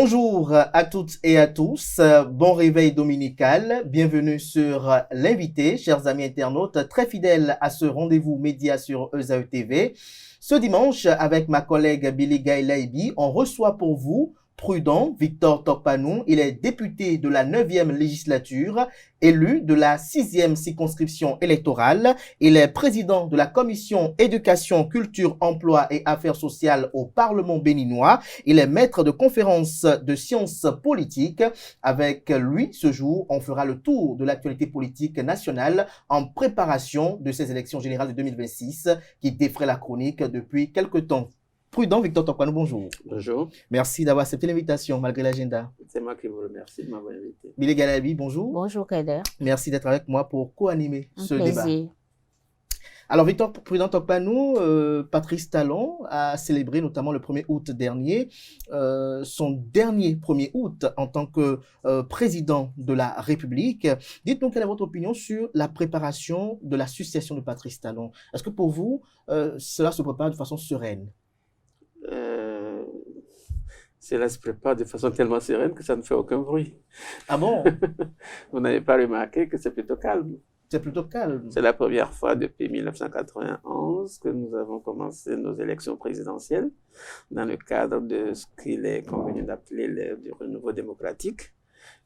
Bonjour à toutes et à tous, bon réveil dominical, bienvenue sur l'invité, chers amis internautes, très fidèles à ce rendez-vous média sur ESAE TV. Ce dimanche, avec ma collègue Billy Gaïlaïbi, on reçoit pour vous Prudent Victor Tokpanou. Il est député de la 9e législature, élu de la 6e circonscription électorale. Il est président de la commission éducation, culture, emploi et affaires sociales au Parlement béninois. Il est maître de conférences de sciences politiques. Avec lui, ce jour, on fera le tour de l'actualité politique nationale en préparation de ces élections générales de 2026 qui défraient la chronique depuis quelque temps. Prudent Victor Tokpanou, bonjour. Bonjour. Merci d'avoir accepté l'invitation malgré l'agenda. C'est moi qui vous remercie de m'avoir invité. Billy Gaïlaïbi, bonjour. Bonjour Kader. Merci d'être avec moi pour co-animer ce débat. Plaisir. Alors, Victor Prudent Tokpanou, Patrice Talon a célébré notamment le 1er août dernier son dernier 1er août en tant que président de la République. Dites-nous quelle est votre opinion sur la préparation de la succession de Patrice Talon. Est-ce que pour vous, cela se prépare de façon sereine? Cela se prépare de façon tellement sereine que ça ne fait aucun bruit. Ah bon? Vous n'avez pas remarqué que c'est plutôt calme? C'est plutôt calme. C'est la première fois depuis 1991 que nous avons commencé nos élections présidentielles dans le cadre de ce qu'il est convenu d'appeler l'ère du renouveau démocratique,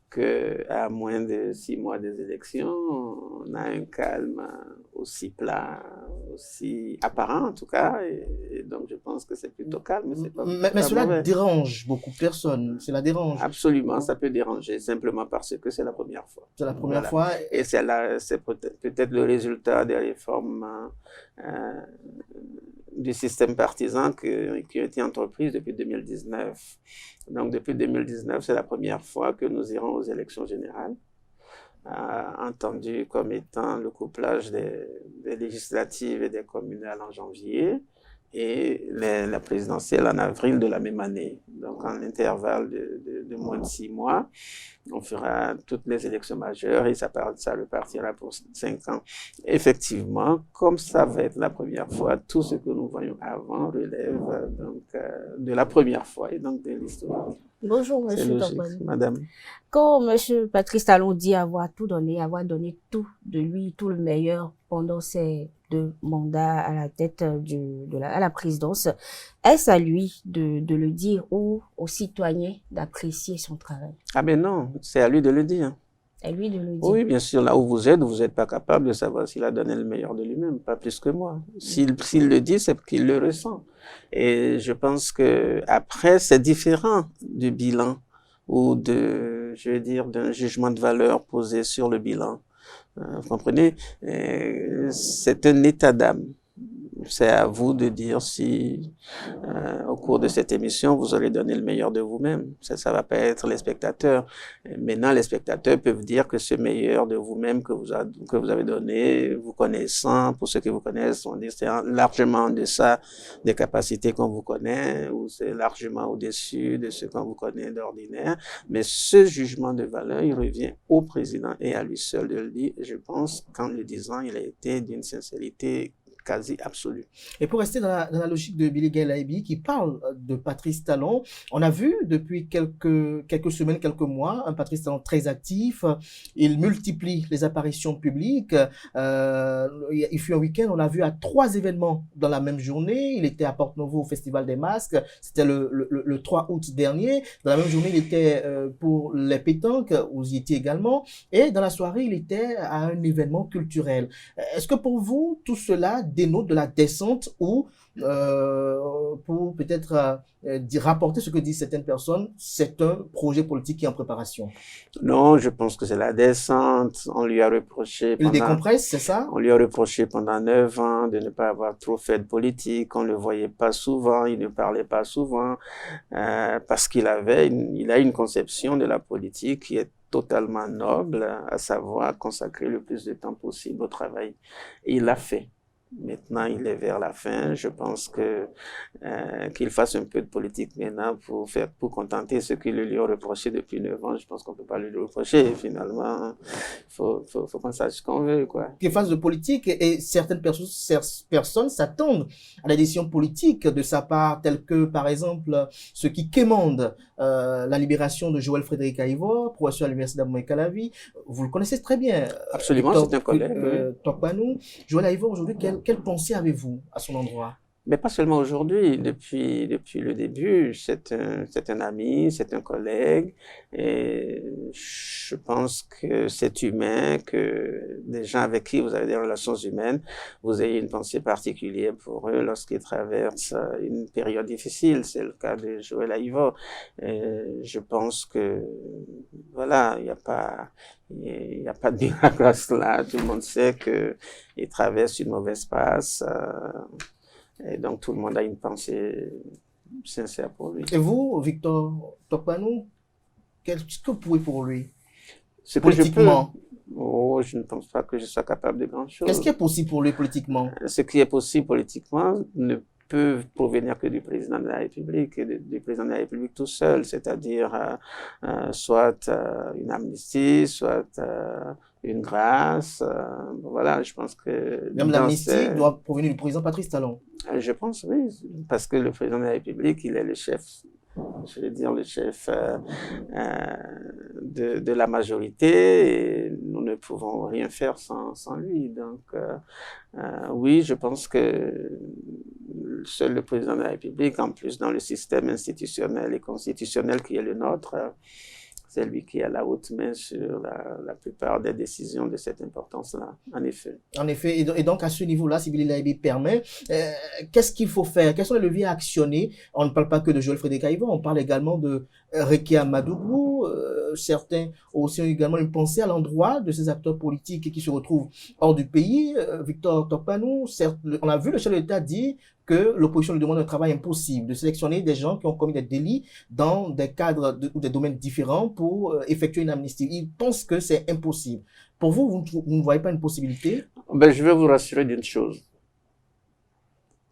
qu'à moins de 6 mois des élections, on a un calme aussi plat, aussi apparent en tout cas, et donc je pense que c'est plutôt calme. Mais cela dérange beaucoup de personnes, cela dérange. Absolument, ça peut déranger, simplement parce que c'est la première fois. C'est la première fois. Et c'est peut-être le résultat des réformes du système partisan qui ont été entreprises depuis 2019. Donc depuis 2019, c'est la première fois que nous irons aux élections générales, entendu comme étant le couplage des législatives et des communales en janvier et la présidentielle en avril de la même année. Donc en intervalle de moins de 6 mois, on fera toutes les élections majeures et ça repartira pour 5 ans. Effectivement, comme ça va être la première fois, tout ce que nous voyons avant relève donc de la première fois et donc de l'histoire. Bonjour Monsieur Tokpanou. Madame. Quand Monsieur Patrice Talon dit avoir tout donné, avoir donné tout de lui, tout le meilleur pendant ses 2 mandats à la tête à la présidence, est-ce à lui de le dire ou aux citoyens d'apprécier son travail? Ah ben non, c'est à lui de le dire. C'est à lui de le dire. Oui, bien sûr, là où vous n'êtes pas capable de savoir s'il a donné le meilleur de lui-même, pas plus que moi. S'il le dit, c'est qu'il le ressent. Et je pense que après, c'est différent du bilan ou d'un jugement de valeur posé sur le bilan. Vous comprenez? C'est un état d'âme. C'est à vous de dire si, au cours de cette émission, vous aurez donné le meilleur de vous-même. Ça va pas être les spectateurs. Maintenant, les spectateurs peuvent dire que ce meilleur de vous-même que vous avez donné, vous connaissant, pour ceux qui vous connaissent, on dit que c'est largement en deçà des capacités qu'on vous connaît, ou c'est largement au-dessus de ce qu'on vous connaît d'ordinaire. Mais ce jugement de valeur, il revient au président et à lui seul de le dire. Je pense qu'en le disant, il a été d'une sincérité quasi absolue. Et pour rester dans la logique de Billy Gaïlaïbi qui parle de Patrice Talon, on a vu depuis quelques semaines, quelques mois, un Patrice Talon très actif. Il multiplie les apparitions publiques. Il fut un week-end, on a vu à 3 événements dans la même journée. Il était à Porte-Novo au Festival des Masques. C'était le 3 août dernier. Dans la même journée, il était pour les pétanques, vous y étiez également. Et dans la soirée, il était à un événement culturel. Est-ce que pour vous, tout cela dénote de la descente ou pour peut-être rapporter ce que disent certaines personnes, c'est un projet politique qui est en préparation? Non, je pense que c'est la descente. On lui a reproché Il décompresse, c'est ça? On lui a reproché pendant 9 ans de ne pas avoir trop fait de politique. On le voyait pas souvent, il ne parlait pas souvent, parce il a une conception de la politique qui est totalement noble, à savoir consacrer le plus de temps possible au travail. Et il l'a fait. Maintenant, il est vers la fin. Je pense que qu'il fasse un peu de politique maintenant pour contenter ceux qui le lui ont reproché depuis 9 ans. Je pense qu'on peut pas lui le reprocher. Finalement, faut qu'on sache ce qu'on veut, quoi. Qu'il fasse de politique et certaines personnes s'attendent à la décision politique de sa part, telles que, par exemple, ceux qui quémandent la libération de Joël Frédéric Aïvo, professeur à l'Université d'Abomey Calavi. Vous le connaissez très bien. Absolument, c'est un collègue. Tokpanou. Joël Aïvo, aujourd'hui, quelle pensée avez-vous à son endroit? Mais pas seulement aujourd'hui, depuis le début, c'est un ami, c'est un collègue, et je pense que c'est humain, que des gens avec qui vous avez des relations humaines, vous ayez une pensée particulière pour eux lorsqu'ils traversent une période difficile. C'est le cas de Joël Aïvo. Je pense que, voilà, il n'y a pas de miracle à cela. Tout le monde sait qu'il traverse une mauvaise passe. Et donc, tout le monde a une pensée sincère pour lui. Et vous, Victor Tokpanou, qu'est-ce que vous pouvez pour lui? Ce politiquement? Je ne pense pas que je sois capable de grand-chose. Qu'est-ce qui est possible pour lui politiquement? Ce qui est possible politiquement ne peut provenir que du président de la République, et du président de la République tout seul, c'est-à-dire soit une amnistie, soit une grâce. Voilà, je pense que... Même l'amnistie doit provenir du président Patrice Talon. Je pense, oui, parce que le président de la République, il est le chef, je veux dire, le chef de la majorité, et nous ne pouvons rien faire sans lui. Donc, oui, je pense que seul le président de la République, en plus dans le système institutionnel et constitutionnel qui est le nôtre, c'est lui qui a la haute main sur la plupart des décisions de cette importance-là, en effet. En effet, et donc à ce niveau-là, si Billy Laïbi permet, qu'est-ce qu'il faut faire? Quels sont les leviers à actionner? On ne parle pas que de Joël Frédéric Aïvo, on parle également de Rekia Madougou. Certains ont aussi également une pensée à l'endroit de ces acteurs politiques qui se retrouvent hors du pays. Victor Tokpanou, certes, on a vu le chef de l'État dire que l'opposition lui demande un travail impossible, de sélectionner des gens qui ont commis des délits dans des cadres ou des domaines différents pour effectuer une amnistie. Il pense que c'est impossible. Pour vous, vous ne voyez pas une possibilité? Ben, je vais vous rassurer d'une chose.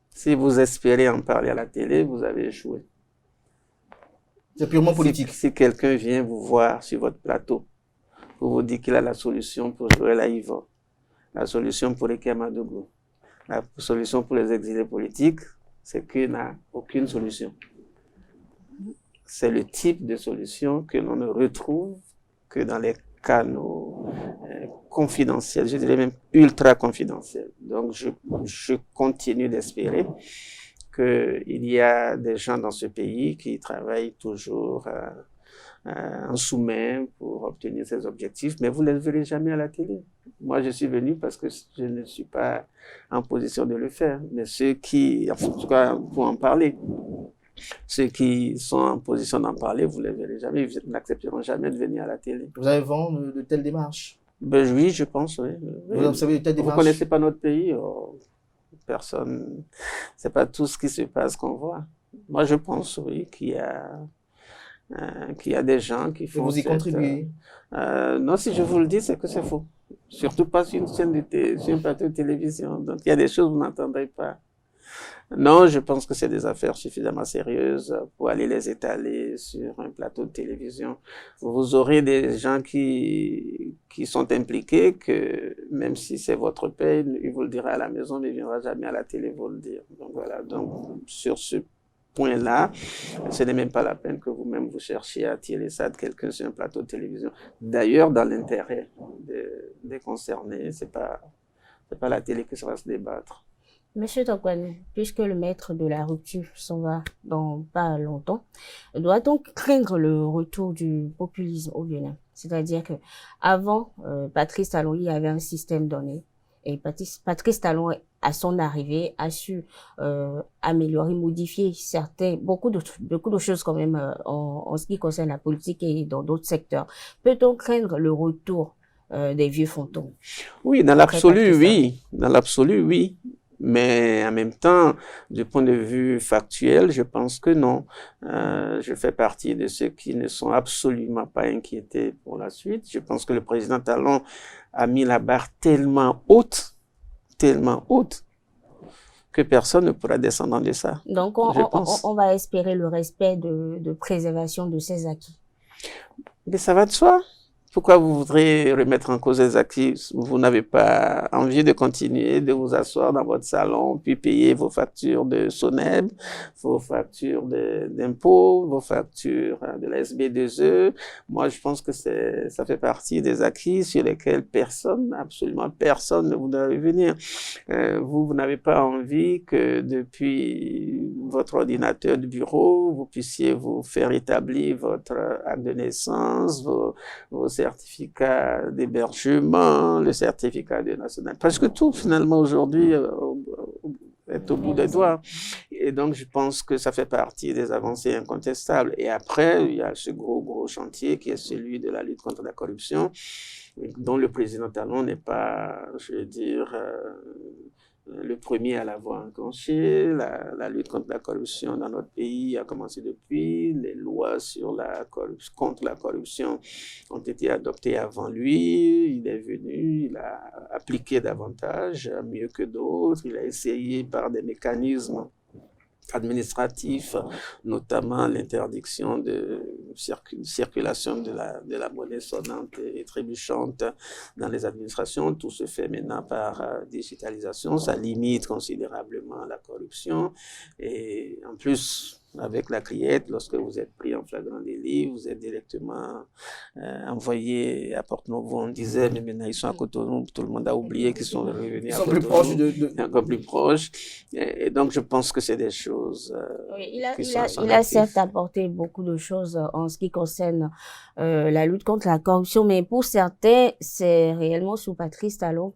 Si vous espérez en parler à la télé, vous avez échoué. C'est purement politique. Si quelqu'un vient vous voir sur votre plateau, pour vous dire qu'il a la solution pour Joël Aïvo, la solution pour Rekia Madougou, la solution pour les exilés politiques, c'est qu'il n'a aucune solution. C'est le type de solution que l'on ne retrouve que dans les canaux confidentiels, je dirais même ultra confidentiels. Donc, je continue d'espérer qu'il y a des gens dans ce pays qui travaillent toujours en sous-main pour obtenir ces objectifs, mais vous ne les verrez jamais à la télé. Moi, je suis venu parce que je ne suis pas en position de le faire, mais ceux qui, en tout cas, pour en parler, ceux qui sont en position d'en parler, vous ne les verrez jamais, ils n'accepteront jamais de venir à la télé. Vous avez vent de telles démarches? Ben oui, je pense, oui. Vous observez de telles démarches? Vous ne connaissez pas notre pays, personne, c'est pas tout ce qui se passe qu'on voit. Moi, je pense, oui, qu'il y a des gens qui font... Et vous y contribuez? Non, si je vous le dis, c'est que c'est faux. Surtout pas sur une chaîne sur un plateau de télévision. Donc, il y a des choses que vous n'entendrez pas. Non, je pense que c'est des affaires suffisamment sérieuses pour aller les étaler sur un plateau de télévision. Vous aurez des gens qui sont impliqués, que même si c'est votre peine, ils vous le diront à la maison, mais il ne viendra jamais à la télé vous le dire. Donc voilà, donc sur ce point-là, ce n'est même pas la peine que vous-même vous cherchiez à tirer ça de quelqu'un sur un plateau de télévision. D'ailleurs, dans l'intérêt des concernés, c'est pas la télé que ça va se débattre. Monsieur Tokpanou, puisque le maître de la rupture s'en va dans pas longtemps, doit-on craindre le retour du populisme au Bénin? C'est-à-dire que avant Patrice Talon, il y avait un système donné, et Patrice Talon, à son arrivée, a su améliorer, modifier beaucoup de choses quand même en ce qui concerne la politique et dans d'autres secteurs. Peut-on craindre le retour des vieux fantômes? Oui, dans l'absolu, oui. Dans l'absolu, oui. Mais en même temps, du point de vue factuel, je pense que non. Je fais partie de ceux qui ne sont absolument pas inquiétés pour la suite. Je pense que le président Talon a mis la barre tellement haute, que personne ne pourra descendre en deçà. Donc, on va espérer le respect de préservation de ces acquis. Mais ça va de soi. Pourquoi vous voudrez remettre en cause les acquis? Vous n'avez pas envie de continuer de vous asseoir dans votre salon, puis payer vos factures de SONEB, vos factures d'impôts, vos factures de la SB2E. Moi, je pense que ça fait partie des acquis sur lesquels absolument personne ne voudra revenir. Vous n'avez pas envie que depuis votre ordinateur de bureau, vous puissiez vous faire établir votre acte de naissance, vos certificats d'hébergement, le certificat de nationalité. Parce que tout, finalement, aujourd'hui, est au bout des doigts. Et donc, je pense que ça fait partie des avancées incontestables. Et après, il y a ce gros chantier qui est celui de la lutte contre la corruption, dont le président Talon n'est pas, je veux dire, le premier à l'avoir enclenché. La lutte contre la corruption dans notre pays a commencé depuis. Les lois contre la corruption ont été adoptées avant lui. Il est venu, il a appliqué davantage, mieux que d'autres. Il a essayé par des mécanismes administratifs, notamment l'interdiction de circulation de la monnaie sonnante et trébuchante dans les administrations. Tout se fait maintenant par digitalisation. Ça limite considérablement la corruption. Et en plus, avec la criette, lorsque vous êtes pris en flagrant délit, vous êtes directement envoyé à Porto-Novo. On disait, mais maintenant ils sont à Cotonou, tout le monde a oublié qu'ils sont revenus à Cotonou. Encore plus proches. Et donc, je pense que c'est des choses oui, il a certes apporté beaucoup de choses en ce qui concerne la lutte contre la corruption, mais pour certains, c'est réellement sous Patrice Talon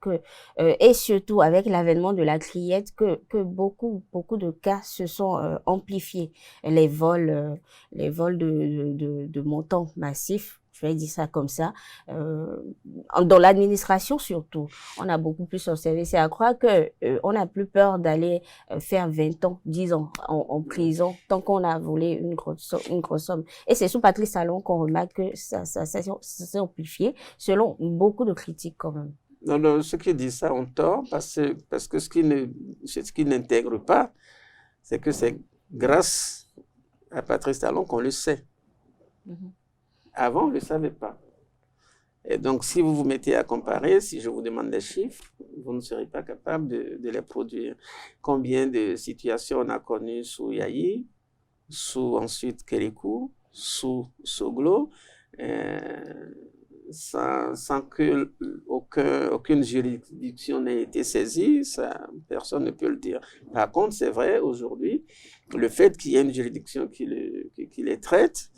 et surtout avec l'avènement de la criette que beaucoup de cas se sont amplifiés. Les vols de montants massifs, je vais dire ça comme ça, dans l'administration surtout, on a beaucoup plus observé. C'est à croire que on n'a plus peur d'aller faire 20 ans, 10 ans en prison tant qu'on a volé une grosse somme. Et c'est sous Patrice Talon qu'on remarque que ça s'est amplifié, selon beaucoup de critiques quand même. Non, ceux qui disent ça ont tort parce que ce qu'ils n'intègrent pas, c'est que c'est grâce à Patrice Talon qu'on le sait. Avant, on ne le savait pas. Et donc, si vous vous mettez à comparer, si je vous demande des chiffres, vous ne serez pas capable de les produire. Combien de situations on a connues sous Yahi, sous ensuite Kérékou, sous Soglo, sans que aucune juridiction n'ait été saisie, ça, personne ne peut le dire. Par contre, c'est vrai, aujourd'hui, le fait qu'il y ait une juridiction qui les traite,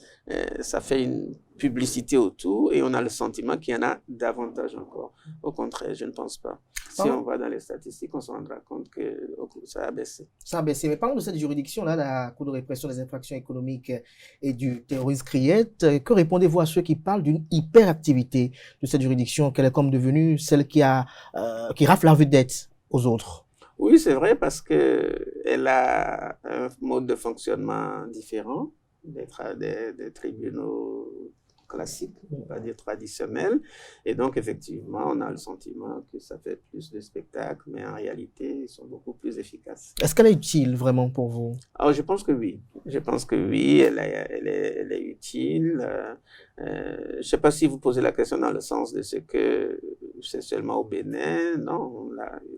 ça fait une publicité autour et on a le sentiment qu'il y en a davantage encore. Au contraire, je ne pense pas. Si on va dans les statistiques, on se rendra compte que ça a baissé. Ça a baissé. Mais parlons de cette juridiction-là, la Cour de répression des infractions économiques et du terrorisme criette. Que répondez-vous à ceux qui parlent d'une hyperactivité de cette juridiction, qu'elle est comme devenue celle qui rafle la vedette aux autres? Oui, c'est vrai, parce qu'elle a un mode de fonctionnement différent des tribunaux classiques, on va dire traditionnels. Et donc, effectivement, on a le sentiment que ça fait plus de spectacles, mais en réalité, ils sont beaucoup plus efficaces. Est-ce qu'elle est utile vraiment pour vous? Alors, je pense que oui. Je pense que oui, elle est utile. Je ne sais pas si vous posez la question dans le sens de ce que c'est seulement au Bénin. Non,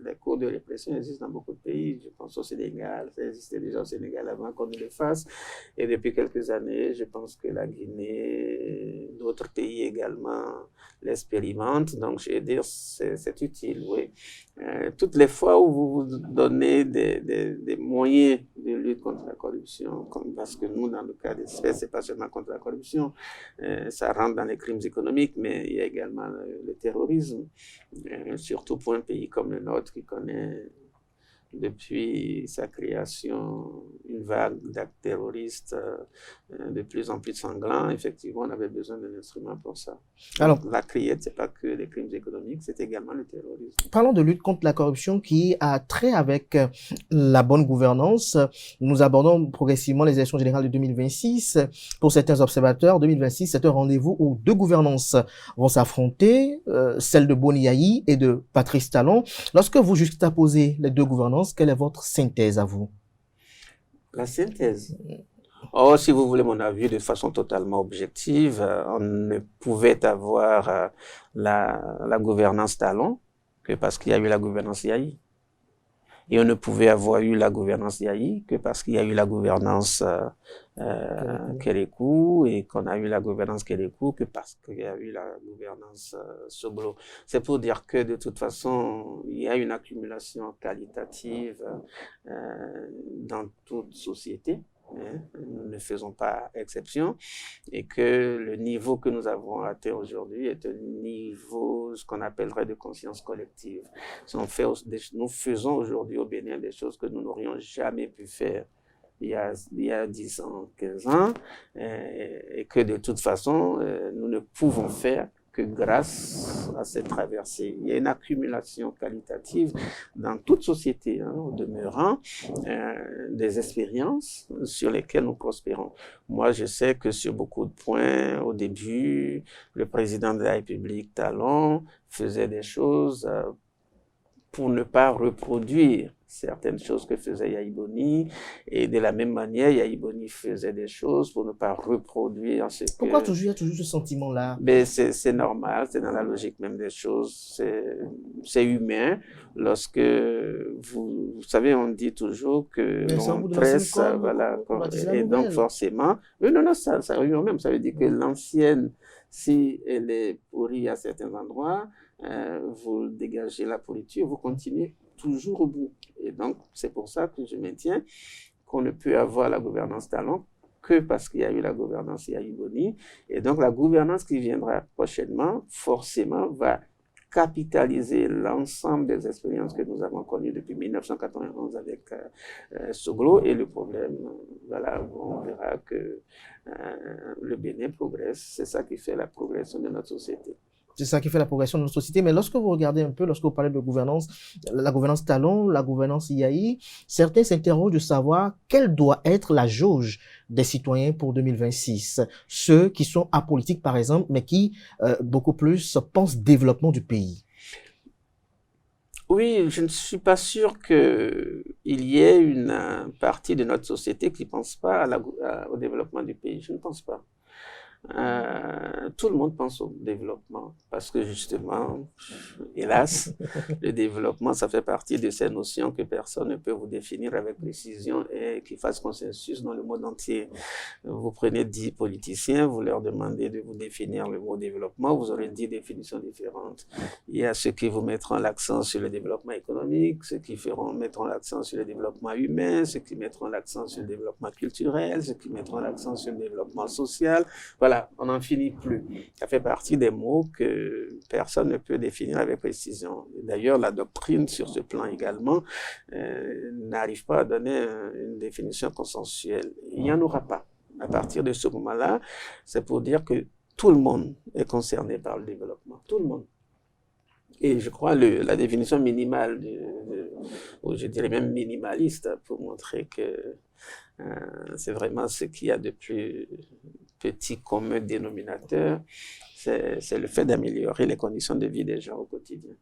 les cours de répression existent dans beaucoup de pays. Je pense au Sénégal, ça existait déjà au Sénégal avant qu'on ne le fasse. Et depuis quelques années, je pense que la Guinée, d'autres pays également l'expérimentent. Donc, je veux dire, c'est utile, oui. Toutes les fois où vous vous donnez des moyens de lutte contre la corruption, parce que nous, dans le cas des espèces, c'est pas seulement contre la corruption, ça rentre dans les crimes économiques, mais il y a également le terrorisme, surtout pour un pays comme le nôtre qui connaît depuis sa création une vague d'actes terroristes de plus en plus sanglants. Effectivement, on avait besoin d'un instrument pour ça. Alors, la criette, c'est pas que les crimes économiques, c'est également le terrorisme. Parlons de lutte contre la corruption qui a trait avec la bonne gouvernance. Nous abordons progressivement les élections générales de 2026. Pour certains observateurs, 2026, c'est un rendez-vous où deux gouvernances vont s'affronter, celle de Boni Yayi et de Patrice Talon. Lorsque vous juxtaposez les deux gouvernances, gouvernance, quelle est votre synthèse à vous? La synthèse. Oh, si vous voulez mon avis de façon totalement objective, on ne pouvait avoir la gouvernance Talon que parce qu'il y a eu la gouvernance Yahi. Et on ne pouvait avoir eu la gouvernance Yahi que parce qu'il y a eu la gouvernance Kélékou, et qu'on a eu la gouvernance Kélékou que parce qu'il y a eu la gouvernance Soglo. C'est pour dire que de toute façon, il y a une accumulation qualitative dans toute société. Nous ne faisons pas exception, et que le niveau que nous avons atteint aujourd'hui est un niveau, ce qu'on appellerait de conscience collective. Nous faisons aujourd'hui au Bénin des choses que nous n'aurions jamais pu faire il y a 10 ans, 15 ans, et que de toute façon, nous ne pouvons faire que grâce à cette traversée. Il y a une accumulation qualitative dans toute société, au demeurant, des expériences sur lesquelles nous prospérons. Moi, je sais que sur beaucoup de points, au début, le président de la République, Talon, faisait des choses pour ne pas reproduire certaines choses que faisait Yahi Boni, et de la même manière, Yahi Boni faisait des choses pour ne pas reproduire ce que... Pourquoi il y a toujours ce sentiment-là? Mais c'est normal, c'est dans la logique même des choses, c'est humain. Lorsque vous savez, on dit toujours que l'on presse, voilà, et donc forcément, non, ça revient au même, ça veut dire que l'ancienne, si elle est pourrie à certains endroits, vous dégagez la pourriture, vous continuez toujours au bout. Et donc, c'est pour ça que je maintiens qu'on ne peut avoir la gouvernance Talon que parce qu'il y a eu la gouvernance Yahi Boni. Et donc, la gouvernance qui viendra prochainement, forcément, va capitaliser l'ensemble des expériences que nous avons connues depuis 1991 avec Soglo. Et le problème, voilà, on verra que le Bénin progresse. C'est ça qui fait la progression de notre société. C'est ça qui fait la progression de notre société. Mais lorsque vous regardez un peu, lorsque vous parlez de gouvernance, la gouvernance Talon, la gouvernance Yahi, certains s'interrogent de savoir quelle doit être la jauge des citoyens pour 2026. Ceux qui sont apolitiques, par exemple, mais qui beaucoup plus pensent développement du pays. Oui, je ne suis pas sûr qu'il y ait une partie de notre société qui ne pense pas au développement du pays. Je ne pense pas. Tout le monde pense au développement parce que justement, hélas, le développement, ça fait partie de ces notions que personne ne peut vous définir avec précision et qui fasse consensus dans le monde entier. Vous prenez 10 politiciens, vous leur demandez de vous définir le mot développement, vous aurez 10 définitions différentes. Il y a ceux qui vous mettront l'accent sur le développement économique, ceux qui mettront l'accent sur le développement humain, ceux qui mettront l'accent sur le développement culturel, ceux qui mettront l'accent sur le développement social. Voilà. On n'en finit plus. Ça fait partie des mots que personne ne peut définir avec précision. D'ailleurs, la doctrine sur ce plan également n'arrive pas à donner une définition consensuelle. Il n'y en aura pas. À partir de ce moment-là, c'est pour dire que tout le monde est concerné par le développement. Tout le monde. Et je crois la définition minimale, ou je dirais même minimaliste, pour montrer que c'est vraiment ce qu'il y a de plus petit commun dénominateur, c'est le fait d'améliorer les conditions de vie des gens au quotidien.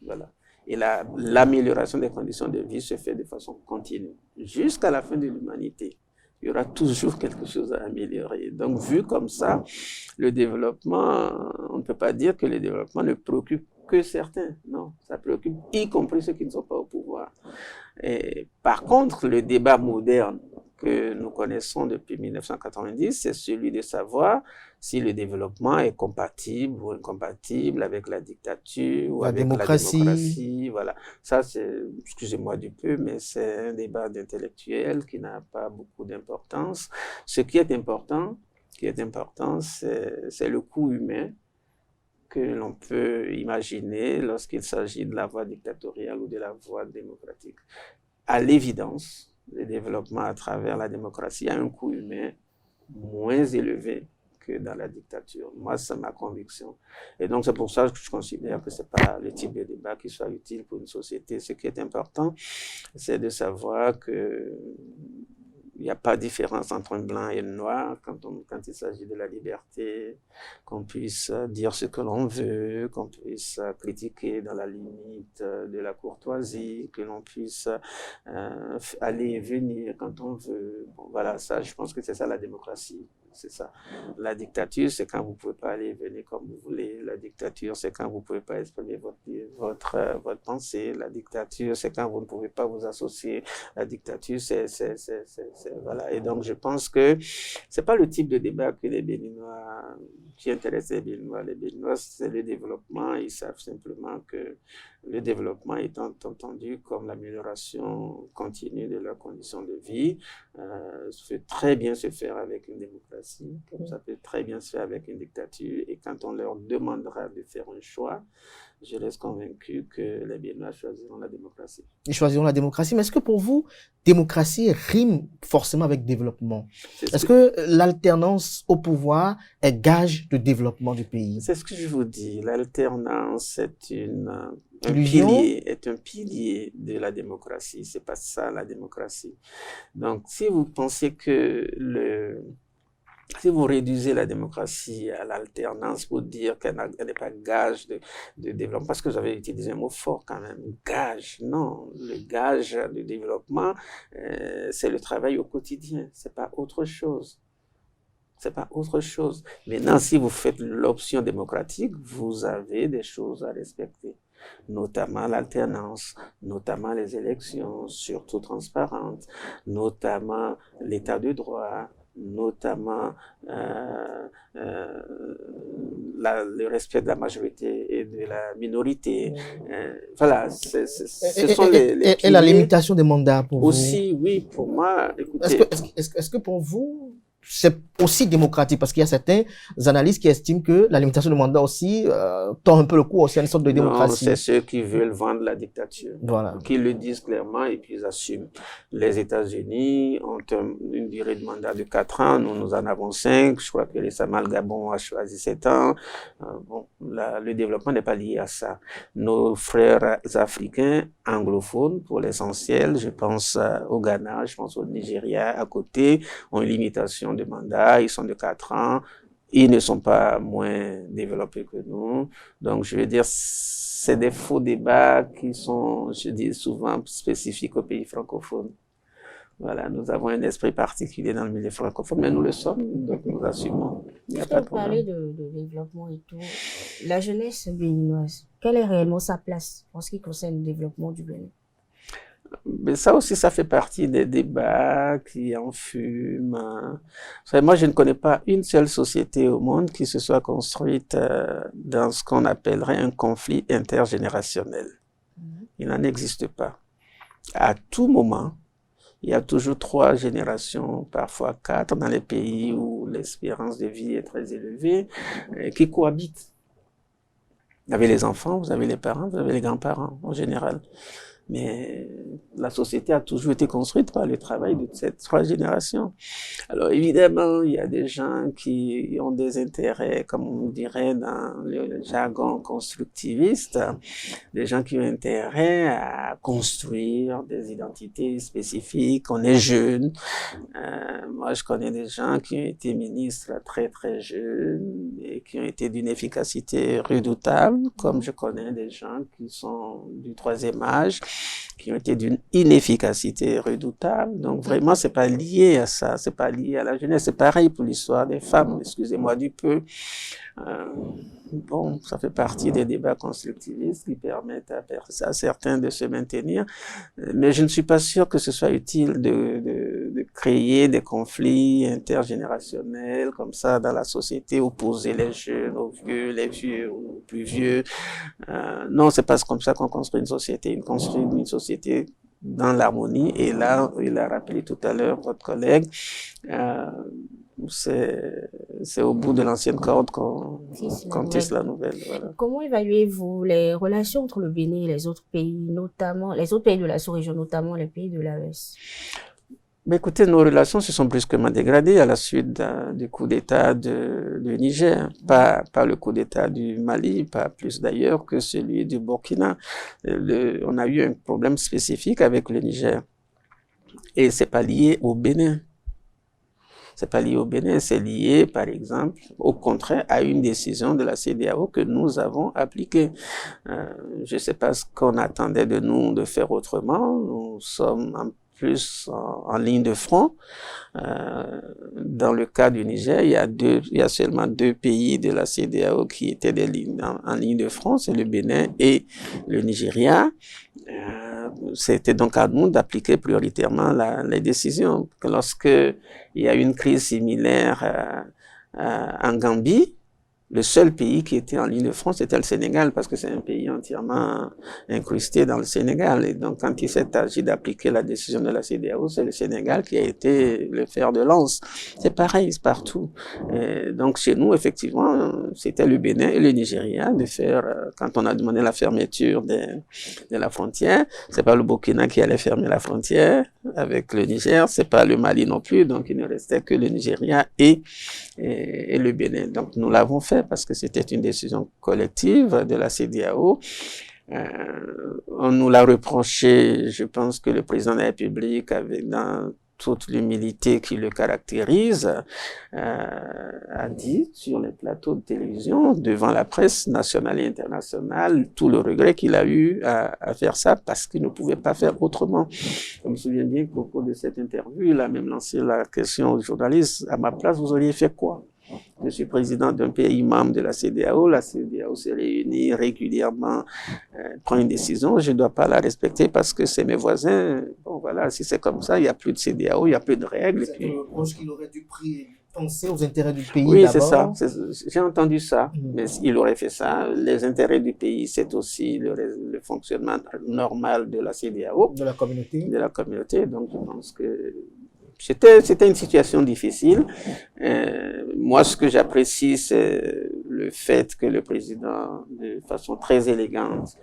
Voilà. Et l'amélioration des conditions de vie se fait de façon continue, jusqu'à la fin de l'humanité. Il y aura toujours quelque chose à améliorer. Donc, vu comme ça, le développement, on ne peut pas dire que le développement ne préoccupe que certains. Non, ça préoccupe y compris ceux qui ne sont pas au pouvoir. Et, par contre, le débat moderne que nous connaissons depuis 1990, c'est celui de savoir si le développement est compatible ou incompatible avec la dictature ou avec la démocratie. Voilà. Ça, c'est, excusez-moi du peu, mais c'est un débat d'intellectuels qui n'a pas beaucoup d'importance. Ce qui est important, c'est le coût humain que l'on peut imaginer lorsqu'il s'agit de la voie dictatoriale ou de la voie démocratique. À l'évidence, le développement à travers la démocratie a un coût humain moins élevé que dans la dictature. Moi, c'est ma conviction. Et donc, c'est pour ça que je considère que ce n'est pas le type de débat qui soit utile pour une société. Ce qui est important, c'est de savoir que il n'y a pas de différence entre un blanc et un noir quand il s'agit de la liberté, qu'on puisse dire ce que l'on veut, qu'on puisse critiquer dans la limite de la courtoisie, que l'on puisse aller et venir quand on veut. Bon, voilà, ça, je pense que c'est ça la démocratie. C'est ça. La dictature, c'est quand vous ne pouvez pas aller et venir comme vous voulez. La dictature, c'est quand vous ne pouvez pas exprimer votre pensée. La dictature, c'est quand vous ne pouvez pas vous associer. La dictature, voilà. Et donc, je pense que c'est pas le type de débat que les Béninois, qui intéresse les Béninois. Les Béninois, c'est le développement. Ils savent simplement que le développement étant entendu comme l'amélioration continue de leurs conditions de vie, ça peut très bien se faire avec une démocratie, comme ça peut très bien se faire avec une dictature. Et quand on leur demandera de faire un choix, je reste convaincu que les Béninois choisiront la démocratie. Ils choisiront la démocratie. Mais est-ce que pour vous, démocratie rime forcément avec développement? Est-ce que l'alternance au pouvoir est gage de développement du pays? C'est ce que je vous dis. L'alternance est un pilier de la démocratie. C'est pas ça la démocratie. Donc, si vous pensez que si vous réduisez la démocratie à l'alternance pour dire qu'elle n'est pas gage de développement, parce que vous avez utilisé un mot fort quand même, gage, non, le gage de développement, c'est le travail au quotidien, c'est pas autre chose. C'est pas autre chose. Maintenant, si vous faites l'option démocratique, vous avez des choses à respecter, notamment l'alternance, notamment les élections, surtout transparentes, notamment l'état de droit, notamment le respect de la majorité et de la minorité. Voilà, ce sont les piliers. Et la limitation des mandats pour vous? Aussi, oui, pour moi, écoutez. Est-ce que pour vous, c'est aussi démocratique? Parce qu'il y a certains analystes qui estiment que la limitation de mandat aussi tord un peu le cou aussi à une sorte de démocratie. Non, c'est ceux qui veulent vendre la dictature. Voilà. Qui le disent clairement et puis ils assument. Les États-Unis ont une durée de mandat de 4 ans. Nous en avons 5. Je crois que récemment, le Gabon a choisi 7 ans. Le développement n'est pas lié à ça. Nos frères africains, anglophones, pour l'essentiel, je pense au Ghana, je pense au Nigeria à côté, ont une limitation de mandat. Ils sont de 4 ans. Ils ne sont pas moins développés que nous. Donc, je veux dire, c'est des faux débats qui sont, je dis souvent, spécifiques aux pays francophones. Voilà, nous avons un esprit particulier dans le milieu francophone, mais nous le sommes, donc nous assumons. Puisque vous parlez de développement et tout, la jeunesse béninoise, quelle est réellement sa place en ce qui concerne le développement du Bénin? Mais ça aussi, ça fait partie des débats qui en fument. Vous savez, moi, je ne connais pas une seule société au monde qui se soit construite dans ce qu'on appellerait un conflit intergénérationnel. Il n'en existe pas. À tout moment, il y a toujours 3 générations, parfois 4, dans les pays où l'espérance de vie est très élevée, qui cohabitent. Vous avez les enfants, vous avez les parents, vous avez les grands-parents, en général. Mais la société a toujours été construite par le travail de ces 3 générations. Alors évidemment, il y a des gens qui ont des intérêts, comme on dirait dans le jargon constructiviste, des gens qui ont intérêt à construire des identités spécifiques. On est jeune. Moi, je connais des gens qui ont été ministres très très jeunes et qui ont été d'une efficacité redoutable, comme je connais des gens qui sont du 3e âge, qui ont été d'une inefficacité redoutable. Donc vraiment, c'est pas lié à ça, c'est pas lié à la jeunesse. C'est pareil pour l'histoire des femmes, excusez-moi du peu. Bon, ça fait partie des débats constructivistes qui permettent à certains de se maintenir, mais je ne suis pas sûr que ce soit utile de créer des conflits intergénérationnels comme ça dans la société, opposer les jeunes aux vieux, les vieux aux plus vieux. Non, c'est pas comme ça qu'on construit une société. On construit une société dans l'harmonie, et là, il a rappelé tout à l'heure votre collègue, c'est au bout de l'ancienne corde qu'on tisse la nouvelle. Voilà. Comment évaluez-vous les relations entre le Bénin et les autres pays, notamment les autres pays de la sous-région, notamment les pays de l'AES? Mais écoutez, nos relations se sont brusquement dégradées à la suite du coup d'État du Niger. Pas le coup d'État du Mali, pas plus d'ailleurs que celui du Burkina. On a eu un problème spécifique avec le Niger. Et c'est pas lié au Bénin. C'est pas lié au Bénin, c'est lié, par exemple, au contraire, à une décision de la CEDEAO que nous avons appliquée. Je sais pas ce qu'on attendait de nous de faire autrement. Nous sommes en plus en ligne de front. Dans le cas du Niger, il y a seulement 2 pays de la CEDEAO qui étaient en ligne de front, c'est le Bénin et le Nigeria. C'était donc à nous d'appliquer prioritairement les décisions. Lorsque il y a eu une crise similaire en Gambie, le seul pays qui était en ligne de front, c'était le Sénégal, parce que c'est un pays entièrement incrusté dans le Sénégal. Et donc, quand il s'est agi d'appliquer la décision de la CEDEAO, c'est le Sénégal qui a été le fer de lance. C'est pareil, c'est partout. Et donc, chez nous, effectivement, c'était le Bénin et le Nigeria de faire, quand on a demandé la fermeture de la frontière, c'est pas le Burkina qui allait fermer la frontière avec le Niger, c'est pas le Mali non plus, donc il ne restait que le Nigeria et le Bénin. Donc, nous l'avons fait parce que c'était une décision collective de la CEDEAO. On nous l'a reproché, je pense que le président de la République, dans toute l'humilité qui le caractérise, a dit sur les plateaux de télévision, devant la presse nationale et internationale, tout le regret qu'il a eu à faire ça parce qu'il ne pouvait pas faire autrement. Je me souviens bien qu'au cours de cette interview, il a même lancé la question aux journalistes, à ma place, vous auriez fait quoi? Je suis président d'un pays membre de la CEDEAO se réunit régulièrement, prend une décision, je ne dois pas la respecter parce que c'est mes voisins. Bon voilà, si c'est comme ça, il n'y a plus de CEDEAO, il n'y a plus de règles. C'est un reproche qu'il aurait dû penser aux intérêts du pays oui, d'abord. c'est ça, j'ai entendu ça, mais il aurait fait ça. Les intérêts du pays, c'est aussi le fonctionnement normal de la CEDEAO. De la communauté. De la communauté, donc je pense que c'était une situation difficile. Moi, ce que j'apprécie, c'est le fait que le président, de façon très élégante,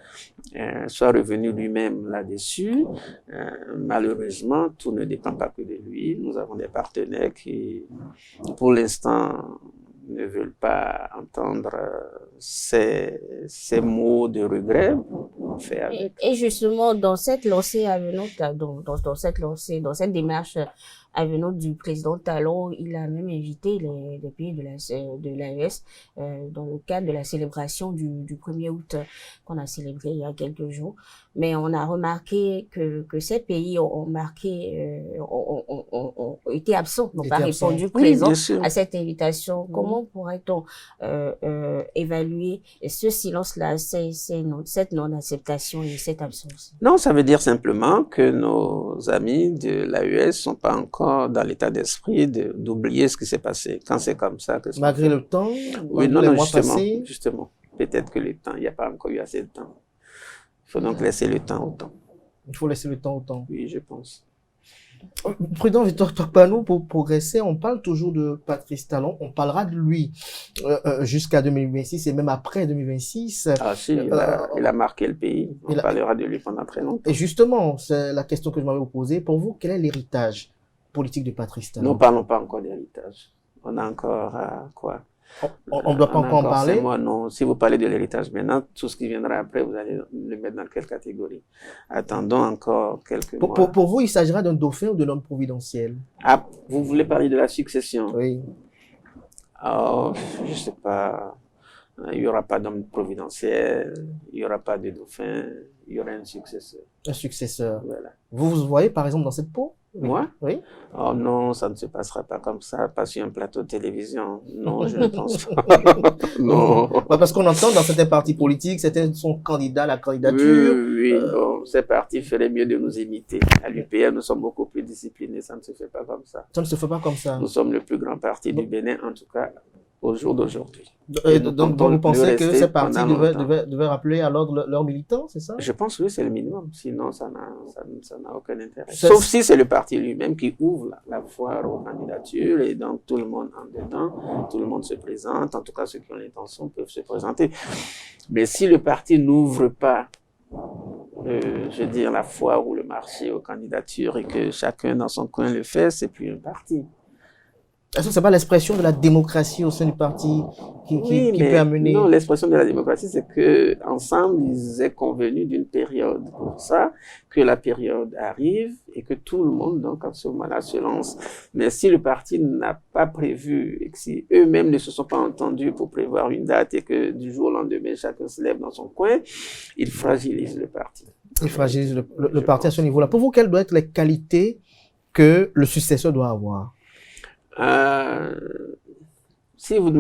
soit revenu lui-même là-dessus. Malheureusement, tout ne dépend pas que de lui. Nous avons des partenaires qui, pour l'instant, ne veulent pas entendre ces mots de regret. On fait avec. Et justement, dans cette lancée avenante, dans cette démarche avenante du président Talon, il a même invité les pays de l'AES dans le cadre de la célébration du 1er août qu'on a célébré il y a quelques jours. Mais on a remarqué que ces pays ont été absents, n'ont pas répondu présent à cette invitation. Comment pourrait-on évaluer ce silence-là, cette non-acceptation et cette absence? Non, ça veut dire simplement que nos amis de l'AES sont pas encore dans l'état d'esprit d'oublier ce qui s'est passé. Quand c'est comme ça... Malgré le temps, oui, non, justement. Peut-être que le temps, il n'y a pas encore eu assez de temps. Il faut donc laisser le temps au temps. Il faut laisser le temps au temps. Oui, je pense. Président Victor Tokpanou, pour progresser, on parle toujours de Patrice Talon, on parlera de lui jusqu'à 2026 et même après 2026. Ah si, il a marqué le pays, on parlera de lui pendant très longtemps. Et justement, c'est la question que je m'avais posée, pour vous, quel est l'héritage politique de Patrice Talon? Nous ne parlons pas encore d'héritage, on a encore quoi? On ne doit pas encore en parler? Moi, non. Si vous parlez de l'héritage maintenant, tout ce qui viendra après, vous allez le mettre dans quelle catégorie? Attendons encore quelques mois. Pour vous, il s'agira d'un dauphin ou de l'homme providentiel? Ah, vous voulez parler de la succession? Oui. Oh, je ne sais pas. Il n'y aura pas d'homme providentiel, il n'y aura pas de dauphin, il y aura un successeur. Un successeur. Voilà. Vous vous voyez par exemple dans cette peau? Moi? Oui. Oh non, ça ne se passera pas comme ça, pas sur un plateau de télévision. Non, je ne pense pas. Non. Parce qu'on entend dans certains partis politiques, certains sont candidats à la candidature. Oui, bon, ces partis feraient mieux de nous imiter. À l'UPR, nous sommes beaucoup plus disciplinés, ça ne se fait pas comme ça. Ça ne se fait pas comme ça. Nous sommes le plus grand parti du Bénin, en tout cas, au jour d'aujourd'hui. Donc vous pensez que ces partis devaient rappeler à l'ordre leurs militants, c'est ça? Je pense que oui, c'est le minimum. Sinon, ça n'a aucun intérêt. Sauf si c'est le parti lui-même qui ouvre la foire aux candidatures et donc tout le monde en dedans, tout le monde se présente. En tout cas, ceux qui ont l'intention peuvent se présenter. Mais si le parti n'ouvre pas, je veux dire, la foire ou le marché aux candidatures et que chacun dans son coin le fait, c'est plus un parti. Est-ce que c'est pas l'expression de la démocratie au sein du parti Oui, qui mais peut amener... non, l'expression de la démocratie, c'est que ensemble, ils aient convenu d'une période pour ça, que la période arrive et que tout le monde, donc, en ce moment-là, se lance. Mais si le parti n'a pas prévu et que si eux-mêmes ne se sont pas entendus pour prévoir une date et que du jour au lendemain, chacun se lève dans son coin, ils fragilisent le parti. Il fragilise le parti à ce niveau-là. Pour vous, quelles doivent être les qualités que le successeur doit avoir? Si vous